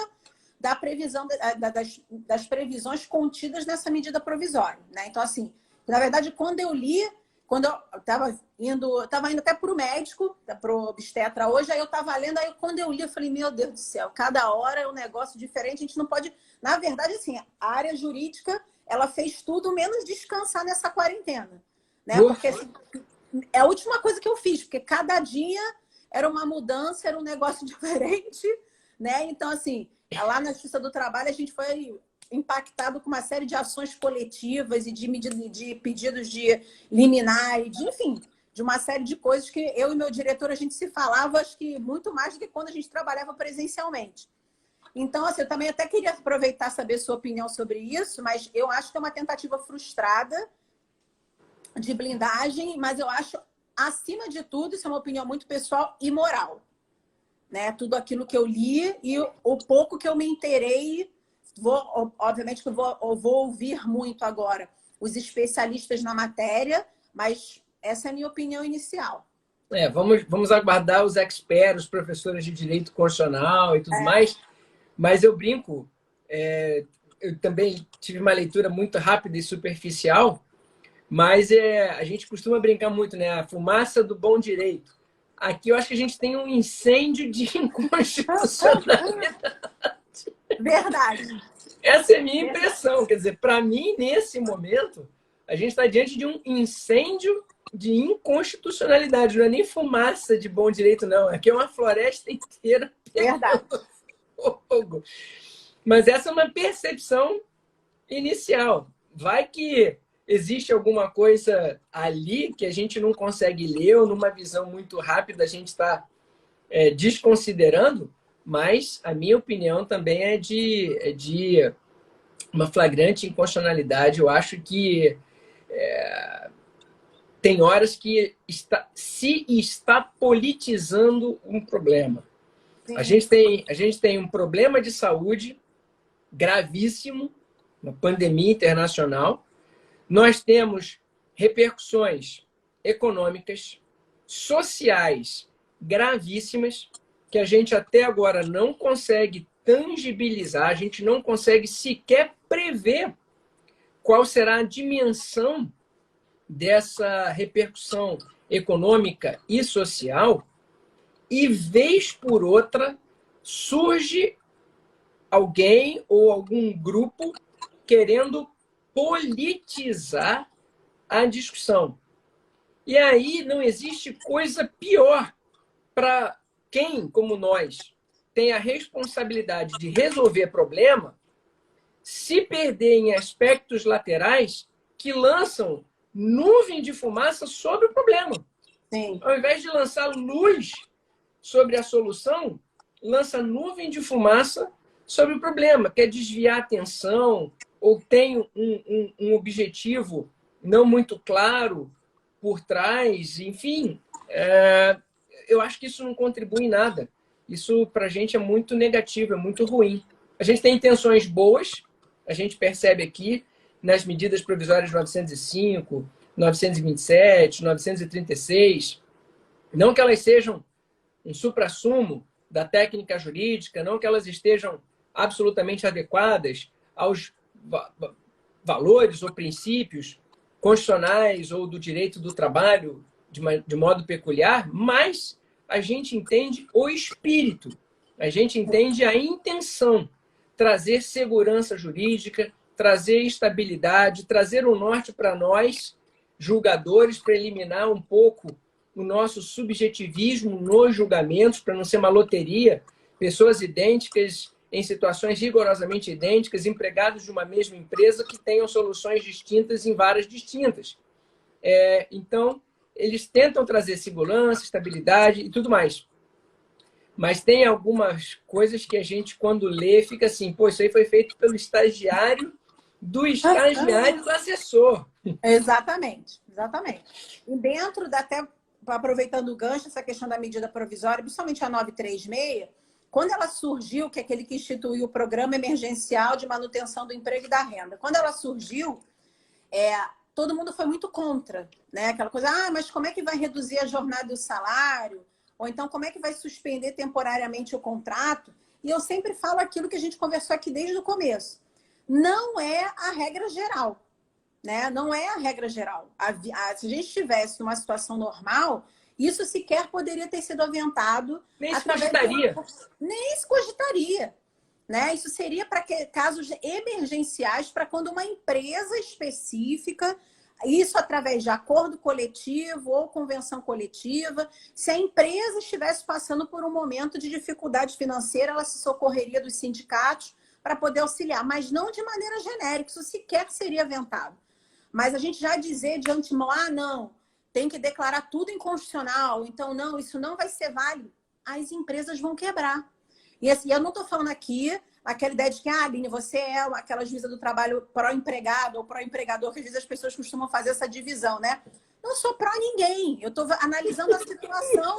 Speaker 2: da previsão, das previsões contidas nessa medida provisória, né? Então, assim, na verdade, quando eu estava indo até para o médico, para o obstetra hoje, aí eu estava lendo, aí quando eu li, eu falei, meu Deus do céu, cada hora é um negócio diferente, a gente não pode... Na verdade, assim, a área jurídica, ela fez tudo menos descansar nessa quarentena, né? Porque assim, é a última coisa que eu fiz, porque cada dia era uma mudança, era um negócio diferente, né? Então, assim, lá na Justiça do Trabalho, a gente foi impactado com uma série de ações coletivas e de pedidos de liminar, enfim, de uma série de coisas que eu e meu diretor, a gente se falava, acho que muito mais do que quando a gente trabalhava presencialmente. Então, assim, eu também até queria aproveitar saber sua opinião sobre isso, mas eu acho que é uma tentativa frustrada de blindagem, mas eu acho, acima de tudo, isso é uma opinião muito pessoal e moral, né? Tudo aquilo que eu li e o pouco que eu me inteirei, obviamente que eu vou ouvir muito agora os especialistas na matéria, mas essa é a minha opinião inicial.
Speaker 1: Vamos aguardar os experts, os professores de direito constitucional e tudo mais, mas eu brinco, eu também tive uma leitura muito rápida e superficial, mas a gente costuma brincar muito, né? A fumaça do bom direito. Aqui eu acho que a gente tem um incêndio de inconstitucionalidade.
Speaker 2: Verdade.
Speaker 1: Essa é a minha impressão. Quer dizer, para mim, nesse momento, a gente está diante de um incêndio de inconstitucionalidade. Não é nem fumaça de bom direito, não. Aqui é uma floresta inteira.
Speaker 2: Verdade.
Speaker 1: Fogo. Mas essa é uma percepção inicial. Vai que existe alguma coisa ali que a gente não consegue ler ou numa visão muito rápida a gente está desconsiderando, mas a minha opinião também é de uma flagrante inconstitucionalidade. Eu acho que tem horas que se está politizando um problema. A gente tem um problema de saúde gravíssimo, uma pandemia internacional. Nós temos repercussões econômicas, sociais gravíssimas, que a gente até agora não consegue tangibilizar, a gente não consegue sequer prever qual será a dimensão dessa repercussão econômica e social, e vez por outra surge alguém ou algum grupo querendo politizar a discussão. E aí não existe coisa pior para quem, como nós, tem a responsabilidade de resolver problema, se perder em aspectos laterais que lançam nuvem de fumaça sobre o problema.
Speaker 2: Sim.
Speaker 1: Ao invés de lançar luz sobre a solução, lança nuvem de fumaça sobre o problema, quer desviar a atenção ou tem um objetivo não muito claro por trás, enfim, eu acho que isso não contribui em nada. Isso para a gente é muito negativo, é muito ruim. A gente tem intenções boas, a gente percebe aqui nas medidas provisórias 905, 927, 936, não que elas sejam um suprassumo da técnica jurídica, não que elas estejam absolutamente adequadas aos valores ou princípios constitucionais ou do direito do trabalho de modo peculiar, mas a gente entende o espírito, a gente entende a intenção, trazer segurança jurídica, trazer estabilidade, trazer o norte para nós, julgadores, para eliminar um pouco o nosso subjetivismo nos julgamentos, para não ser uma loteria, pessoas idênticas em situações rigorosamente idênticas, empregados de uma mesma empresa que tenham soluções distintas em varas distintas. Então, eles tentam trazer segurança, estabilidade e tudo mais. Mas tem algumas coisas que a gente, quando lê, fica assim, pô, isso aí foi feito pelo estagiário do estagiário do assessor.
Speaker 2: Exatamente, exatamente. E dentro da, até aproveitando o gancho, essa questão da medida provisória, principalmente a 936, quando ela surgiu, que é aquele que instituiu o Programa Emergencial de Manutenção do Emprego e da Renda, quando ela surgiu, todo mundo foi muito contra, né? Aquela coisa, mas como é que vai reduzir a jornada e o salário? Ou então, como é que vai suspender temporariamente o contrato? E eu sempre falo aquilo que a gente conversou aqui desde o começo. Não é a regra geral, né? Não é a regra geral. Se a gente estivesse numa situação normal, isso sequer poderia ter sido aventado.
Speaker 1: Nem se cogitaria.
Speaker 2: Nem se cogitaria. Né? Isso seria para casos emergenciais, para quando uma empresa específica, isso através de acordo coletivo ou convenção coletiva, se a empresa estivesse passando por um momento de dificuldade financeira, ela se socorreria dos sindicatos para poder auxiliar, mas não de maneira genérica, isso sequer seria aventado. Mas a gente já dizer de antemão, não, tem que declarar tudo inconstitucional, então não, isso não vai ser válido, as empresas vão quebrar. E assim, eu não estou falando aqui aquela ideia de que, Aline, você é aquela juíza do trabalho pró-empregado ou pró-empregador, que às vezes as pessoas costumam fazer essa divisão, né? Não sou pró ninguém, eu estou analisando a situação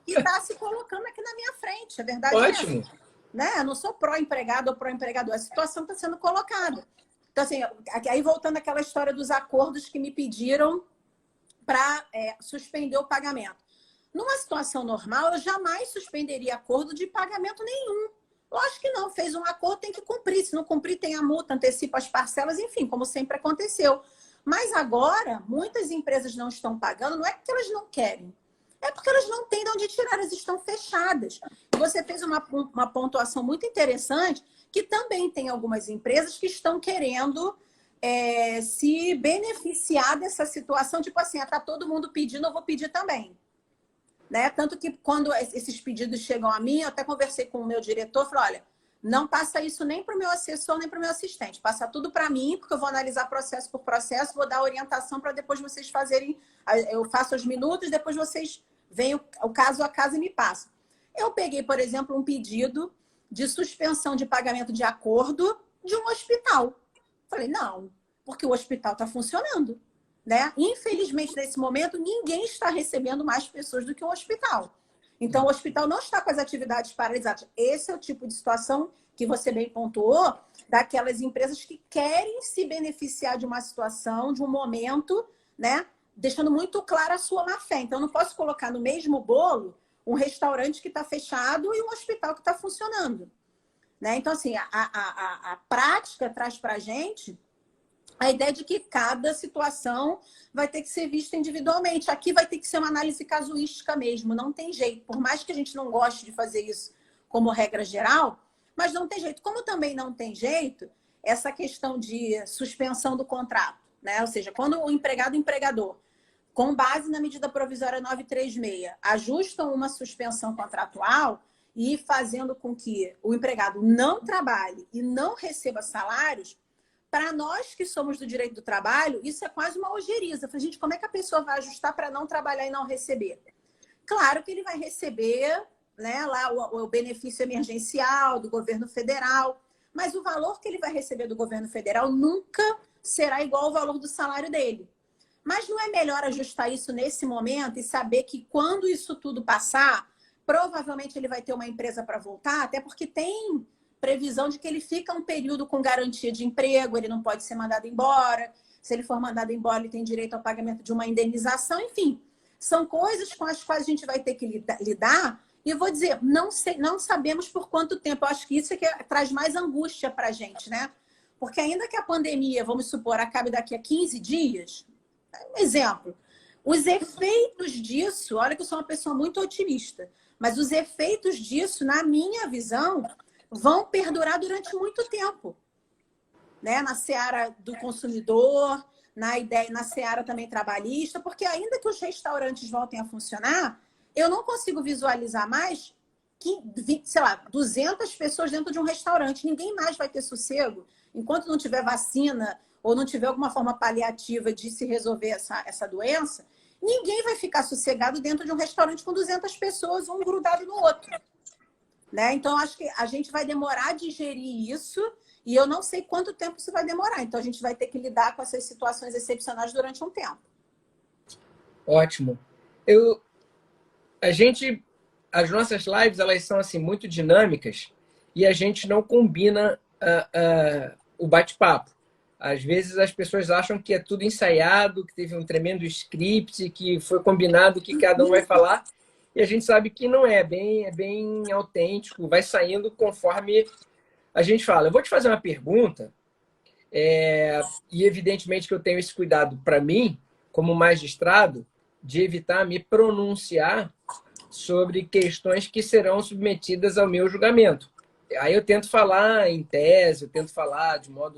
Speaker 2: que está se colocando aqui na minha frente, a verdade
Speaker 1: Ótimo.
Speaker 2: é essa. Né? Eu não sou pró-empregado ou pró-empregador, a situação está sendo colocada. Então, assim, aí voltando àquela história dos acordos que me pediram para suspender o pagamento. Numa situação normal, eu jamais suspenderia acordo de pagamento nenhum. Lógico que não, fez um acordo, tem que cumprir. Se não cumprir, tem a multa, antecipa as parcelas, enfim, como sempre aconteceu. Mas agora, muitas empresas não estão pagando, não é porque elas não querem, é porque elas não têm de onde tirar, elas estão fechadas. E você fez uma pontuação muito interessante, que também tem algumas empresas que estão querendo se beneficiar dessa situação, tipo assim, está todo mundo pedindo, eu vou pedir também. Né? Tanto que quando esses pedidos chegam a mim, eu até conversei com o meu diretor, falei, olha, não passa isso nem para o meu assessor, nem para o meu assistente, passa tudo para mim, porque eu vou analisar processo por processo, vou dar orientação para depois vocês fazerem, eu faço os minutos, depois vocês veem o caso a caso e me passam. Eu peguei, por exemplo, um pedido de suspensão de pagamento de acordo de um hospital. Falei, não, porque o hospital está funcionando. Né? Infelizmente, nesse momento, ninguém está recebendo mais pessoas do que o hospital. Então, o hospital não está com as atividades paralisadas. Esse é o tipo de situação que você bem pontuou, daquelas empresas que querem se beneficiar de uma situação, de um momento, né? Deixando muito clara a sua má-fé. Então, eu não posso colocar no mesmo bolo um restaurante que está fechado e um hospital que está funcionando. Né? Então, assim, a prática traz para a gente a ideia de que cada situação vai ter que ser vista individualmente. Aqui vai ter que ser uma análise casuística mesmo, não tem jeito. Por mais que a gente não goste de fazer isso como regra geral, mas não tem jeito. Como também não tem jeito, essa questão de suspensão do contrato, né? Ou seja, quando o empregado e o empregador, com base na medida provisória 936, ajustam uma suspensão contratual e fazendo com que o empregado não trabalhe e não receba salários, para nós que somos do direito do trabalho, isso é quase uma ojeriza. Eu falei, gente, como é que a pessoa vai ajustar para não trabalhar e não receber? Claro que ele vai receber, né, lá o benefício emergencial do governo federal, mas o valor que ele vai receber do governo federal nunca será igual ao valor do salário dele. Mas não é melhor ajustar isso nesse momento e saber que quando isso tudo passar, provavelmente ele vai ter uma empresa para voltar, até porque tem previsão de que ele fica um período com garantia de emprego, ele não pode ser mandado embora. Se ele for mandado embora, ele tem direito ao pagamento de uma indenização, enfim. São coisas com as quais a gente vai ter que lidar. E eu vou dizer, não sabemos por quanto tempo. Eu acho que isso é que traz mais angústia para a gente, né? Porque ainda que a pandemia, vamos supor, acabe daqui a 15 dias, um exemplo, os efeitos disso, olha que eu sou uma pessoa muito otimista, mas os efeitos disso, na minha visão, vão perdurar durante muito tempo, né? Na seara do consumidor, na seara também trabalhista, porque ainda que os restaurantes voltem a funcionar, eu não consigo visualizar mais que, sei lá, 200 pessoas dentro de um restaurante. Ninguém mais vai ter sossego enquanto não tiver vacina ou não tiver alguma forma paliativa de se resolver essa doença. Ninguém vai ficar sossegado dentro de um restaurante com 200 pessoas, um grudado no outro. Né? Então, acho que a gente vai demorar a digerir isso e eu não sei quanto tempo isso vai demorar. Então, a gente vai ter que lidar com essas situações excepcionais durante um tempo.
Speaker 1: Ótimo. As nossas lives, elas são assim, muito dinâmicas e a gente não combina o bate-papo. Às vezes as pessoas acham que é tudo ensaiado, que teve um tremendo script, que foi combinado que cada um vai falar. E a gente sabe que não é, é bem autêntico, vai saindo conforme a gente fala. Eu vou te fazer uma pergunta, e evidentemente que eu tenho esse cuidado para mim, como magistrado, de evitar me pronunciar sobre questões que serão submetidas ao meu julgamento. Aí eu tento falar em tese, eu tento falar de modo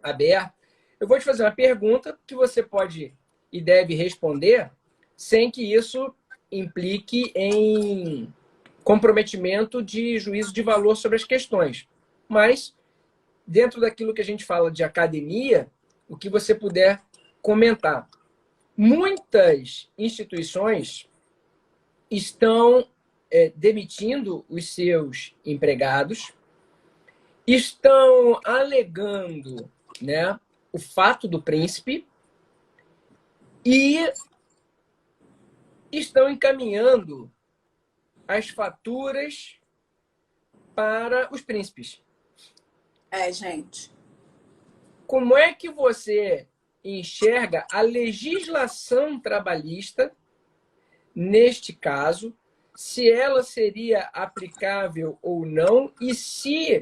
Speaker 1: aberto. Eu vou te fazer uma pergunta que você pode e deve responder sem que isso implique em comprometimento de juízo de valor sobre as questões. Mas, dentro daquilo que a gente fala de academia, o que você puder comentar. Muitas instituições estão demitindo os seus empregados, estão alegando, né, o fato do príncipe e estão encaminhando as faturas para os príncipes.
Speaker 2: Gente.
Speaker 1: Como é que você enxerga a legislação trabalhista neste caso, se ela seria aplicável ou não, e se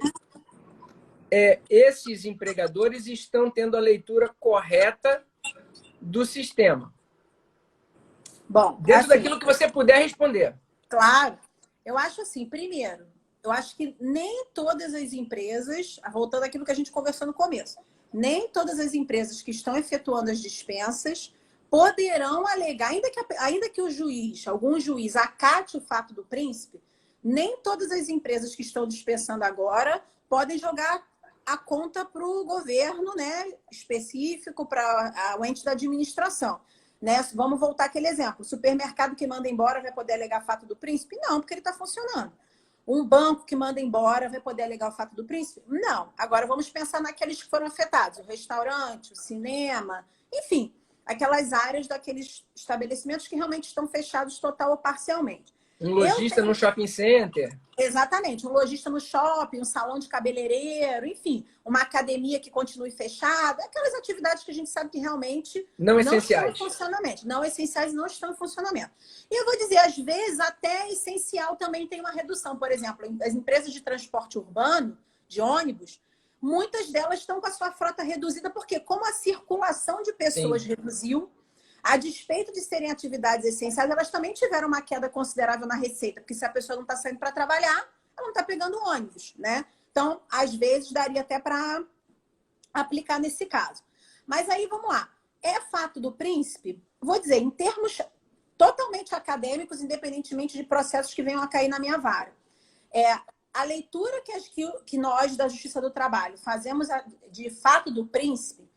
Speaker 1: esses empregadores estão tendo a leitura correta do sistema?
Speaker 2: Bom,
Speaker 1: dentro daquilo que você puder responder.
Speaker 2: Claro. Eu acho assim, primeiro, eu acho que nem todas as empresas, voltando àquilo que a gente conversou no começo, nem todas as empresas que estão efetuando as dispensas poderão alegar, ainda que algum juiz acate o fato do príncipe, nem todas as empresas que estão dispensando agora podem jogar a conta para o governo, né, específico, para o ente da administração. Né? Vamos voltar àquele exemplo. O supermercado que manda embora vai poder alegar fato do príncipe? Não, porque ele está funcionando. Um banco que manda embora vai poder alegar o fato do príncipe? Não. Agora vamos pensar naqueles que foram afetados. O restaurante, o cinema, enfim, aquelas áreas daqueles estabelecimentos que realmente estão fechados total ou parcialmente.
Speaker 1: Um lojista no shopping center.
Speaker 2: Exatamente. Um lojista no shopping, um salão de cabeleireiro, enfim, uma academia que continue fechada, aquelas atividades que a gente sabe que realmente
Speaker 1: não essenciais.
Speaker 2: Estão em funcionamento. Não essenciais não estão em funcionamento. E eu vou dizer, às vezes, até essencial também tem uma redução. Por exemplo, as empresas de transporte urbano, de ônibus, muitas delas estão com a sua frota reduzida, porque como a circulação de pessoas reduziu, a despeito de serem atividades essenciais, elas também tiveram uma queda considerável na receita, porque se a pessoa não está saindo para trabalhar, ela não está pegando ônibus, né? Então, às vezes, daria até para aplicar nesse caso. Mas aí, vamos lá. É fato do príncipe? Vou dizer, em termos totalmente acadêmicos, independentemente de processos que venham a cair na minha vara. a leitura que nós, da Justiça do Trabalho, fazemos de fato do príncipe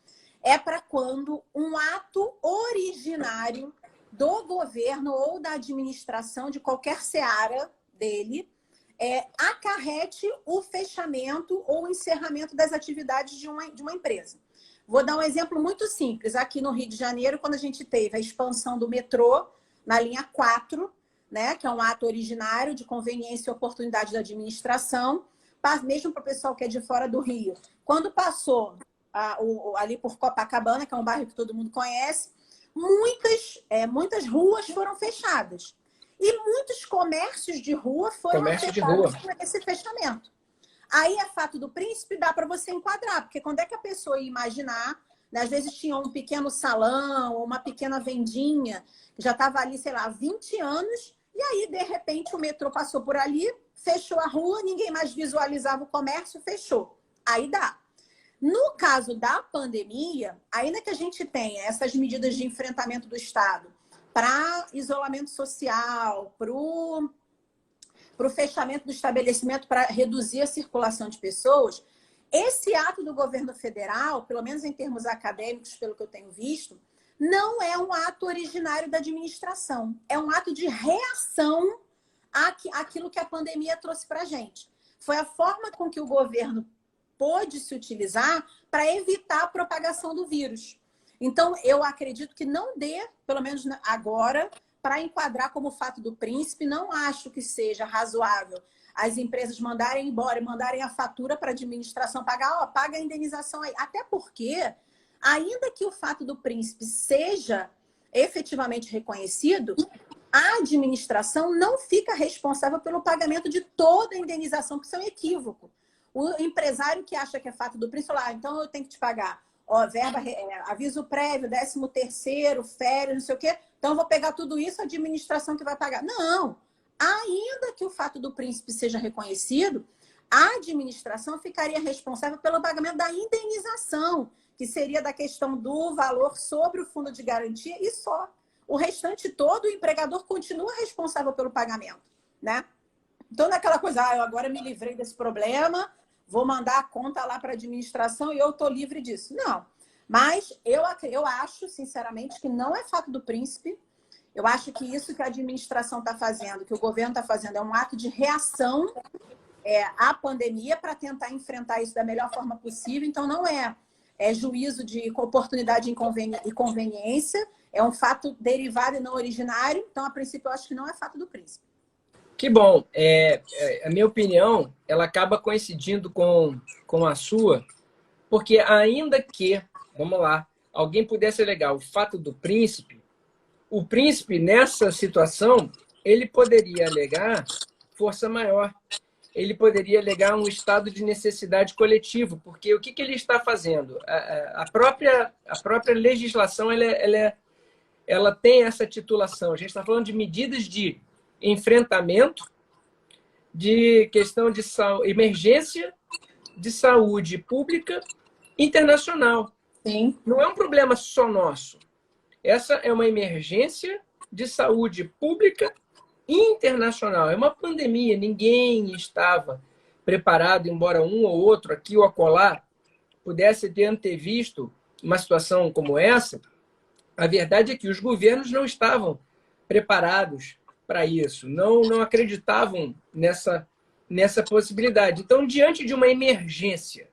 Speaker 2: é para quando um ato originário do governo ou da administração de qualquer seara dele acarrete o fechamento ou o encerramento das atividades de uma empresa. Vou dar um exemplo muito simples. Aqui no Rio de Janeiro, quando a gente teve a expansão do metrô na linha 4, né, que é um ato originário de conveniência e oportunidade da administração, mesmo para o pessoal que é de fora do Rio. Quando passou ali por Copacabana, que é um bairro que todo mundo conhece, muitas ruas foram fechadas. E muitos comércios de rua foram afetados por esse fechamento. Aí, a fato do príncipe, dá para você enquadrar, porque quando é que a pessoa ia imaginar, né? Às vezes tinha um pequeno salão ou uma pequena vendinha, que já estava ali, sei lá, há 20 anos, e aí, de repente, o metrô passou por ali, fechou a rua, ninguém mais visualizava o comércio, fechou. Aí dá. No caso da pandemia, ainda que a gente tenha essas medidas de enfrentamento do Estado para isolamento social, para o fechamento do estabelecimento para reduzir a circulação de pessoas, esse ato do governo federal, pelo menos em termos acadêmicos, pelo que eu tenho visto, não é um ato originário da administração. É um ato de reação àquilo que a pandemia trouxe para a gente. Foi a forma com que o governo pôde se utilizar para evitar a propagação do vírus. Então, eu acredito que não dê, pelo menos agora, para enquadrar como fato do príncipe. Não acho que seja razoável as empresas mandarem embora e mandarem a fatura para a administração pagar, paga a indenização aí. Até porque, ainda que o fato do príncipe seja efetivamente reconhecido, a administração não fica responsável pelo pagamento de toda a indenização, que isso é um equívoco. O empresário que acha que é fato do príncipe, fala, então eu tenho que te pagar. Ó, verba, aviso prévio, 13º, férias, não sei o quê. Então, eu vou pegar tudo isso, a administração que vai pagar. Não! Ainda que o fato do príncipe seja reconhecido, a administração ficaria responsável pelo pagamento da indenização, que seria da questão do valor sobre o fundo de garantia e só. O restante todo, o empregador continua responsável pelo pagamento, né? Então, naquela coisa, eu agora me livrei desse problema, vou mandar a conta lá para a administração e eu estou livre disso. Não. Mas eu acho, sinceramente, que não é fato do príncipe. Eu acho que isso que a administração está fazendo, que o governo está fazendo, é um ato de reação à pandemia para tentar enfrentar isso da melhor forma possível. Então, não é juízo de oportunidade e conveniência, é um fato derivado e não originário. Então, a princípio, eu acho que não é fato do príncipe.
Speaker 1: Que bom. A minha opinião, ela acaba coincidindo com a sua, porque ainda que, vamos lá, alguém pudesse alegar o fato do príncipe, o príncipe, nessa situação, ele poderia alegar força maior. Ele poderia alegar um estado de necessidade coletivo, porque o que ele está fazendo? A própria legislação ela tem essa titulação. A gente está falando de medidas de enfrentamento, de questão de emergência de saúde pública internacional.
Speaker 2: Sim.
Speaker 1: Não é um problema só nosso. Essa é uma emergência de saúde pública internacional. É uma pandemia. Ninguém estava preparado, embora um ou outro aqui ou acolá pudesse ter antevisto uma situação como essa. A verdade é que os governos não estavam preparados para isso, não acreditavam nessa possibilidade. Então, diante de uma emergência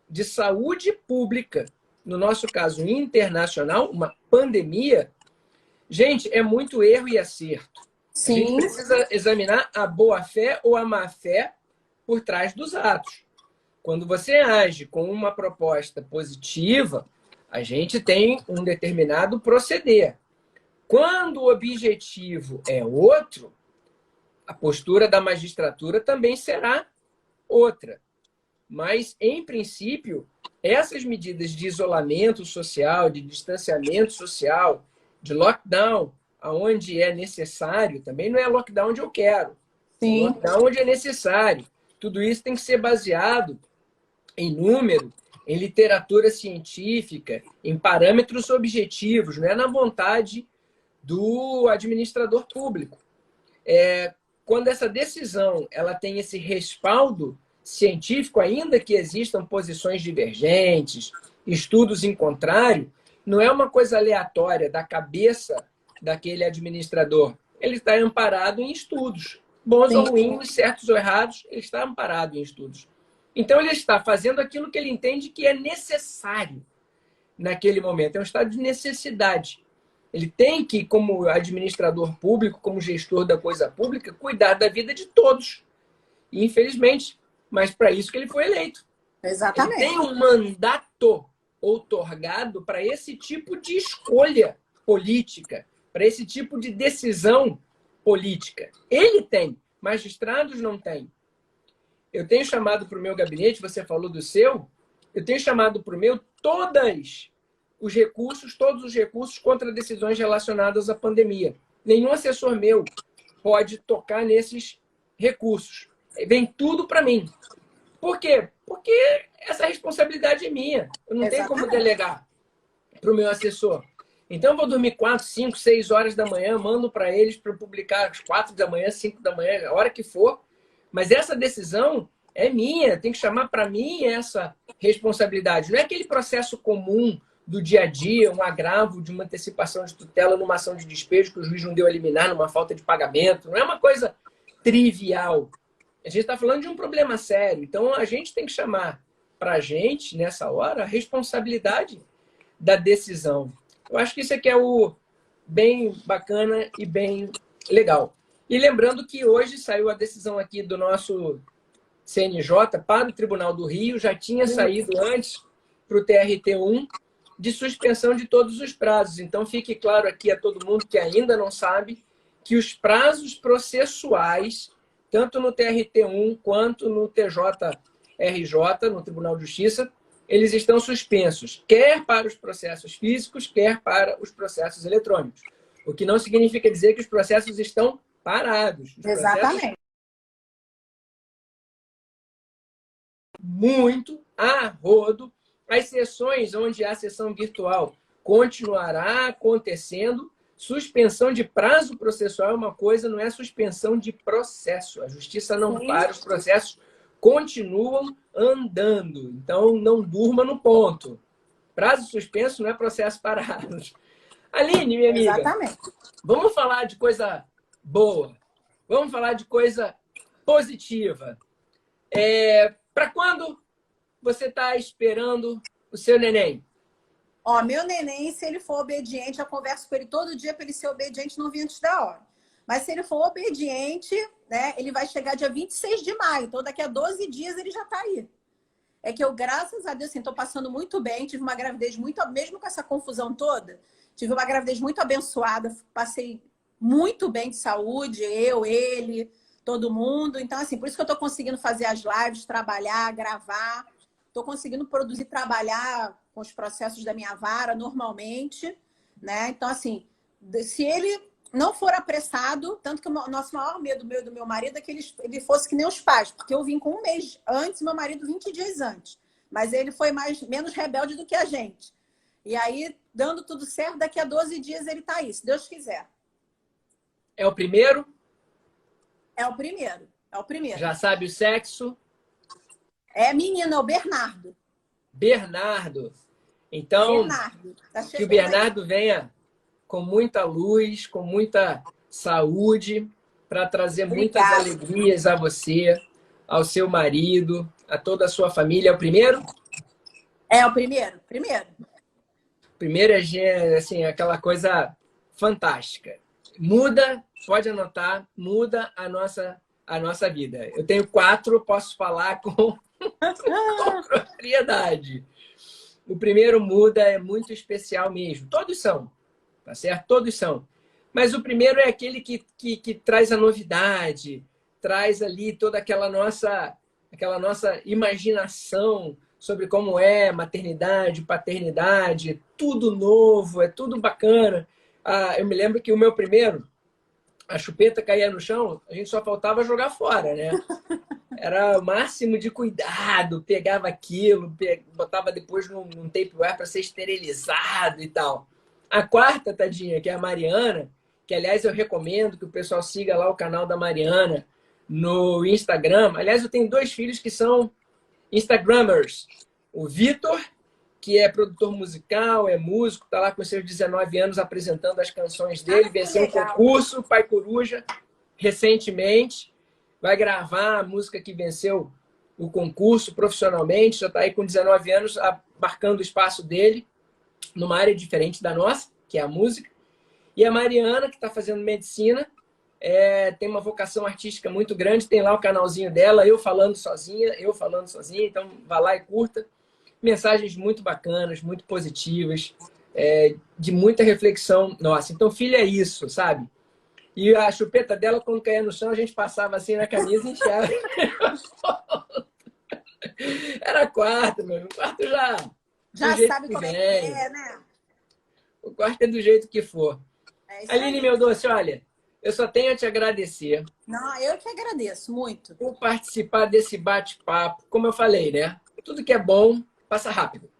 Speaker 1: de saúde pública, no nosso caso internacional, uma pandemia, gente, é muito erro e acerto.
Speaker 2: Sim.
Speaker 1: A gente precisa examinar a boa-fé ou a má-fé por trás dos atos. Quando você age com uma proposta positiva, a gente tem um determinado proceder. Quando o objetivo é outro, a postura da magistratura também será outra. Mas, em princípio, essas medidas de isolamento social, de distanciamento social, de lockdown, aonde é necessário, também não é lockdown onde eu quero.
Speaker 2: Sim.
Speaker 1: Lockdown onde é necessário. Tudo isso tem que ser baseado em número, em literatura científica, em parâmetros objetivos, não é na vontade do administrador público. quando essa decisão ela tem esse respaldo científico, ainda que existam posições divergentes, estudos em contrário, não é uma coisa aleatória da cabeça daquele administrador. Ele está amparado em estudos, bons ou ruins, certos ou errados, ele está amparado em estudos. Então, ele está fazendo aquilo que ele entende que é necessário naquele momento. É um estado de necessidade. Ele tem que, como administrador público, como gestor da coisa pública, cuidar da vida de todos. E, infelizmente, mas para isso que ele foi eleito.
Speaker 2: Exatamente.
Speaker 1: Ele tem um mandato outorgado para esse tipo de escolha política, para esse tipo de decisão política. Ele tem, magistrados não têm. Eu tenho chamado para o meu gabinete, você falou do seu, eu tenho chamado para o meu todos os recursos contra decisões relacionadas à pandemia. Nenhum assessor meu pode tocar nesses recursos. Vem tudo para mim. Por quê? Porque essa responsabilidade é minha. Eu não tenho como delegar para o meu assessor. Então, eu vou dormir 4, 5, 6 horas da manhã, mando para eles para publicar às 4 da manhã, 5 da manhã, a hora que for. Mas essa decisão é minha. Tem que chamar para mim essa responsabilidade. Não é aquele processo comum do dia a dia, um agravo de uma antecipação de tutela numa ação de despejo que o juiz não deu a liminar numa falta de pagamento. Não é uma coisa trivial. A gente está falando de um problema sério. Então, a gente tem que chamar para a gente, nessa hora, a responsabilidade da decisão. Eu acho que isso aqui é o bem bacana e bem legal. E lembrando que hoje saiu a decisão aqui do nosso CNJ para o Tribunal do Rio, já tinha saído antes para o TRT1, de suspensão de todos os prazos. Então, fique claro aqui a todo mundo que ainda não sabe que os prazos processuais, tanto no TRT1 quanto no TJRJ, no Tribunal de Justiça, eles estão suspensos, quer para os processos físicos, quer para os processos eletrônicos. O que não significa dizer que os processos estão parados. Os
Speaker 2: Exatamente.
Speaker 1: Muito a rodo. As sessões onde há sessão virtual continuará acontecendo. Suspensão de prazo processual é uma coisa, não é suspensão de processo. A justiça não para, os processos continuam andando. Então, não durma no ponto. Prazo suspenso não é processo parado. Aline, minha amiga,
Speaker 2: exatamente,
Speaker 1: vamos falar de coisa boa. Vamos falar de coisa positiva. Para quando você está esperando o seu neném?
Speaker 2: Ó, meu neném, se ele for obediente, eu converso com ele todo dia para ele ser obediente, não vir antes da hora. Mas se ele for obediente, né, ele vai chegar dia 26 de maio. Então, daqui a 12 dias ele já está aí. É que eu, graças a Deus, estou passando muito bem. Tive uma gravidez muito... Mesmo com essa confusão toda, tive uma gravidez muito abençoada. Passei muito bem de saúde, eu, ele, todo mundo. Então, assim, por isso que eu estou conseguindo fazer as lives, trabalhar, gravar. Estou conseguindo produzir, trabalhar com os processos da minha vara normalmente, né? Então, assim, se ele não for apressado, tanto que o nosso maior medo, meu e do meu marido, é que ele fosse que nem os pais, porque eu vim com um mês antes, meu marido 20 dias antes. Mas ele foi menos rebelde do que a gente. E aí, dando tudo certo, daqui a 12 dias ele tá aí, se Deus quiser.
Speaker 1: É o primeiro?
Speaker 2: É o primeiro. É o primeiro.
Speaker 1: Já sabe o sexo?
Speaker 2: É menino, é o Bernardo.
Speaker 1: Bernardo. Então,
Speaker 2: Bernardo. Tá
Speaker 1: que o Bernardo venha com muita luz, com muita saúde, para trazer muitas alegrias a você, ao seu marido, a toda a sua família. É o primeiro?
Speaker 2: É o primeiro. Primeiro.
Speaker 1: Primeiro é assim, aquela coisa fantástica. Muda, pode anotar, muda a nossa vida. Eu tenho 4, posso falar com propriedade. O primeiro muda, é muito especial mesmo. Todos são, tá certo? Todos são. Mas o primeiro é aquele que traz a novidade, traz ali toda aquela nossa imaginação sobre como é maternidade, paternidade, tudo novo, é tudo bacana. Eu me lembro que o meu primeiro, a chupeta caía no chão, a gente só faltava jogar fora, né? Era o máximo de cuidado, pegava aquilo, botava depois num Tupperware para ser esterilizado e tal. A quarta, tadinha, que é a Mariana, que aliás eu recomendo que o pessoal siga lá o canal da Mariana no Instagram. Aliás, eu tenho 2 filhos que são Instagrammers. O Vitor, que é produtor musical, é músico, está lá com seus 19 anos apresentando as canções dele, venceu um concurso, Pai Coruja, recentemente. Vai gravar a música que venceu o concurso profissionalmente, já está aí com 19 anos, abarcando o espaço dele, numa área diferente da nossa, que é a música. E a Mariana, que está fazendo medicina, tem uma vocação artística muito grande, tem lá o canalzinho dela, eu falando sozinha, então vá lá e curta. Mensagens muito bacanas, muito positivas, de muita reflexão nossa. Então, filha, é isso, sabe? E a chupeta dela, quando caía no chão, a gente passava assim na camisa e enfiava. Era quarto, meu. O quarto
Speaker 2: Já sabe como é que é, né?
Speaker 1: O quarto é do jeito que for. Aline, meu doce, olha, eu só tenho a te agradecer.
Speaker 2: Não, eu que agradeço muito.
Speaker 1: Por participar desse bate-papo. Como eu falei, né? Tudo que é bom, passa rápido.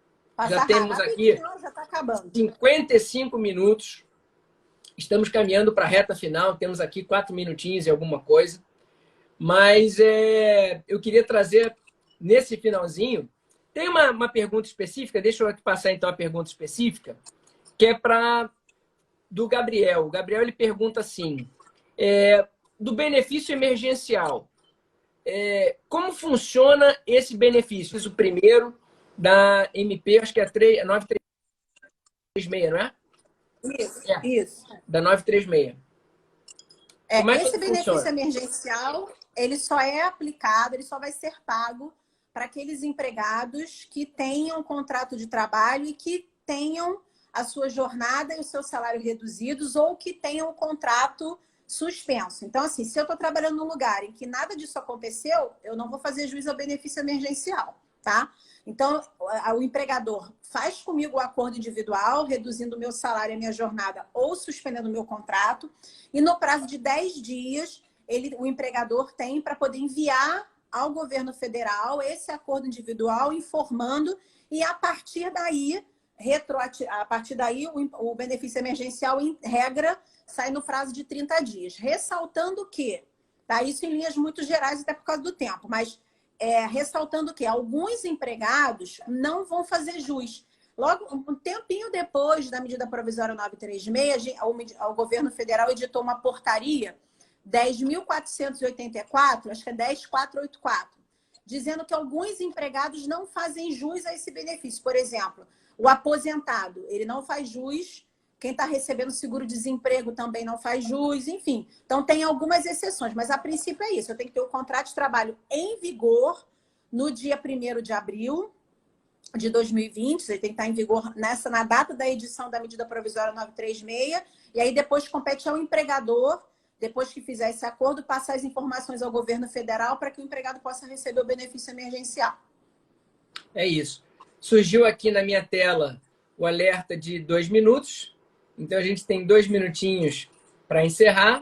Speaker 1: Já temos aqui
Speaker 2: já tá acabando.
Speaker 1: 55 minutos. Estamos caminhando para a reta final. Temos aqui 4 minutinhos e alguma coisa. Mas eu queria trazer, nesse finalzinho, tem uma pergunta específica. Deixa eu aqui passar, então, a pergunta específica, que é do Gabriel. O Gabriel ele pergunta assim, do benefício emergencial, como funciona esse benefício? O primeiro da MP, acho que é a 936, não é?
Speaker 2: Isso.
Speaker 1: Da 936.
Speaker 2: Esse benefício emergencial, ele só é aplicado, ele só vai ser pago para aqueles empregados que tenham contrato de trabalho e que tenham a sua jornada e o seu salário reduzidos ou que tenham o contrato suspenso. Então, assim, se eu estou trabalhando num lugar em que nada disso aconteceu, eu não vou fazer jus ao benefício emergencial, tá? Então, o empregador faz comigo o acordo individual, reduzindo o meu salário e a minha jornada ou suspendendo o meu contrato. E no prazo de 10 dias, o empregador tem para poder enviar ao governo federal esse acordo individual, informando, e a partir daí, o benefício emergencial, em regra, sai no prazo de 30 dias. Ressaltando que, tá? Isso em linhas muito gerais, até por causa do tempo, mas ressaltando que alguns empregados não vão fazer jus. Logo, um tempinho depois da medida provisória 936, o governo federal editou uma portaria 10.484, acho que é 10.484, dizendo que alguns empregados não fazem jus a esse benefício. Por exemplo, o aposentado, ele não faz jus. Quem está recebendo seguro-desemprego também não faz jus, enfim. Então, tem algumas exceções, mas a princípio é isso. Eu tenho que ter o contrato de trabalho em vigor no dia 1º de abril de 2020. Ele tem que estar em vigor na data da edição da medida provisória 936. E aí, depois, compete ao empregador, depois que fizer esse acordo, passar as informações ao governo federal para que o empregado possa receber o benefício emergencial.
Speaker 1: É isso. Surgiu aqui na minha tela o alerta de 2 minutos. Então, a gente tem 2 minutinhos para encerrar.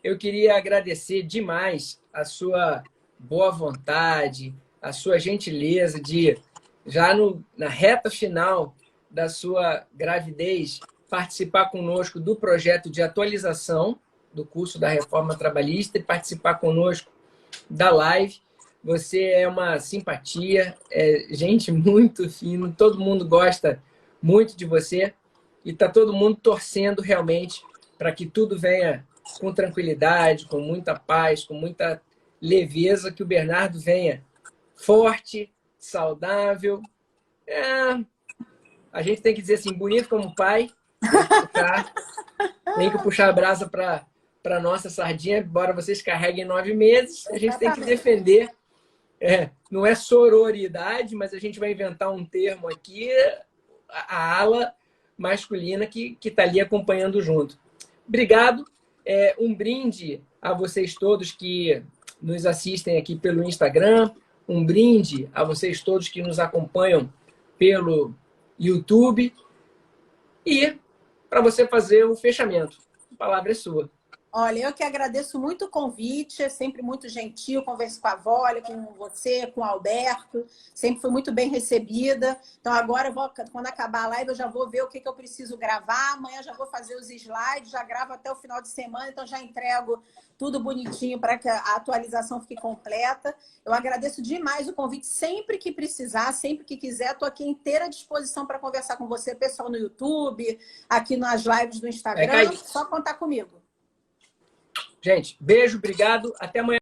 Speaker 1: Eu queria agradecer demais a sua boa vontade, a sua gentileza de, já na reta final da sua gravidez, participar conosco do projeto de atualização do curso da Reforma Trabalhista e participar conosco da live. Você é uma simpatia, gente muito fina, todo mundo gosta muito de você. E está todo mundo torcendo realmente para que tudo venha com tranquilidade, com muita paz, com muita leveza, que o Bernardo venha forte, saudável. A gente tem que dizer assim, bonito como pai. Tem que puxar a brasa para a nossa sardinha, embora vocês carreguem 9 meses. A gente tem que defender. Não é sororidade, mas a gente vai inventar um termo aqui, a ala masculina que está ali acompanhando junto. Obrigado. Um brinde a vocês todos que nos assistem aqui pelo Instagram, um brinde a vocês todos que nos acompanham pelo YouTube e para você fazer o fechamento. A palavra é sua.
Speaker 2: Olha, eu que agradeço muito o convite, é sempre muito gentil, converso com a Vólia, com você, com o Alberto, sempre fui muito bem recebida. Então agora, quando acabar a live, eu já vou ver o que eu preciso gravar, amanhã já vou fazer os slides, já gravo até o final de semana, então já entrego tudo bonitinho para que a atualização fique completa. Eu agradeço demais o convite, sempre que precisar, sempre que quiser, estou aqui inteira à disposição para conversar com você, pessoal no YouTube, aqui nas lives do Instagram,
Speaker 1: Kaique.
Speaker 2: só contar comigo.
Speaker 1: Gente, beijo, obrigado, até amanhã.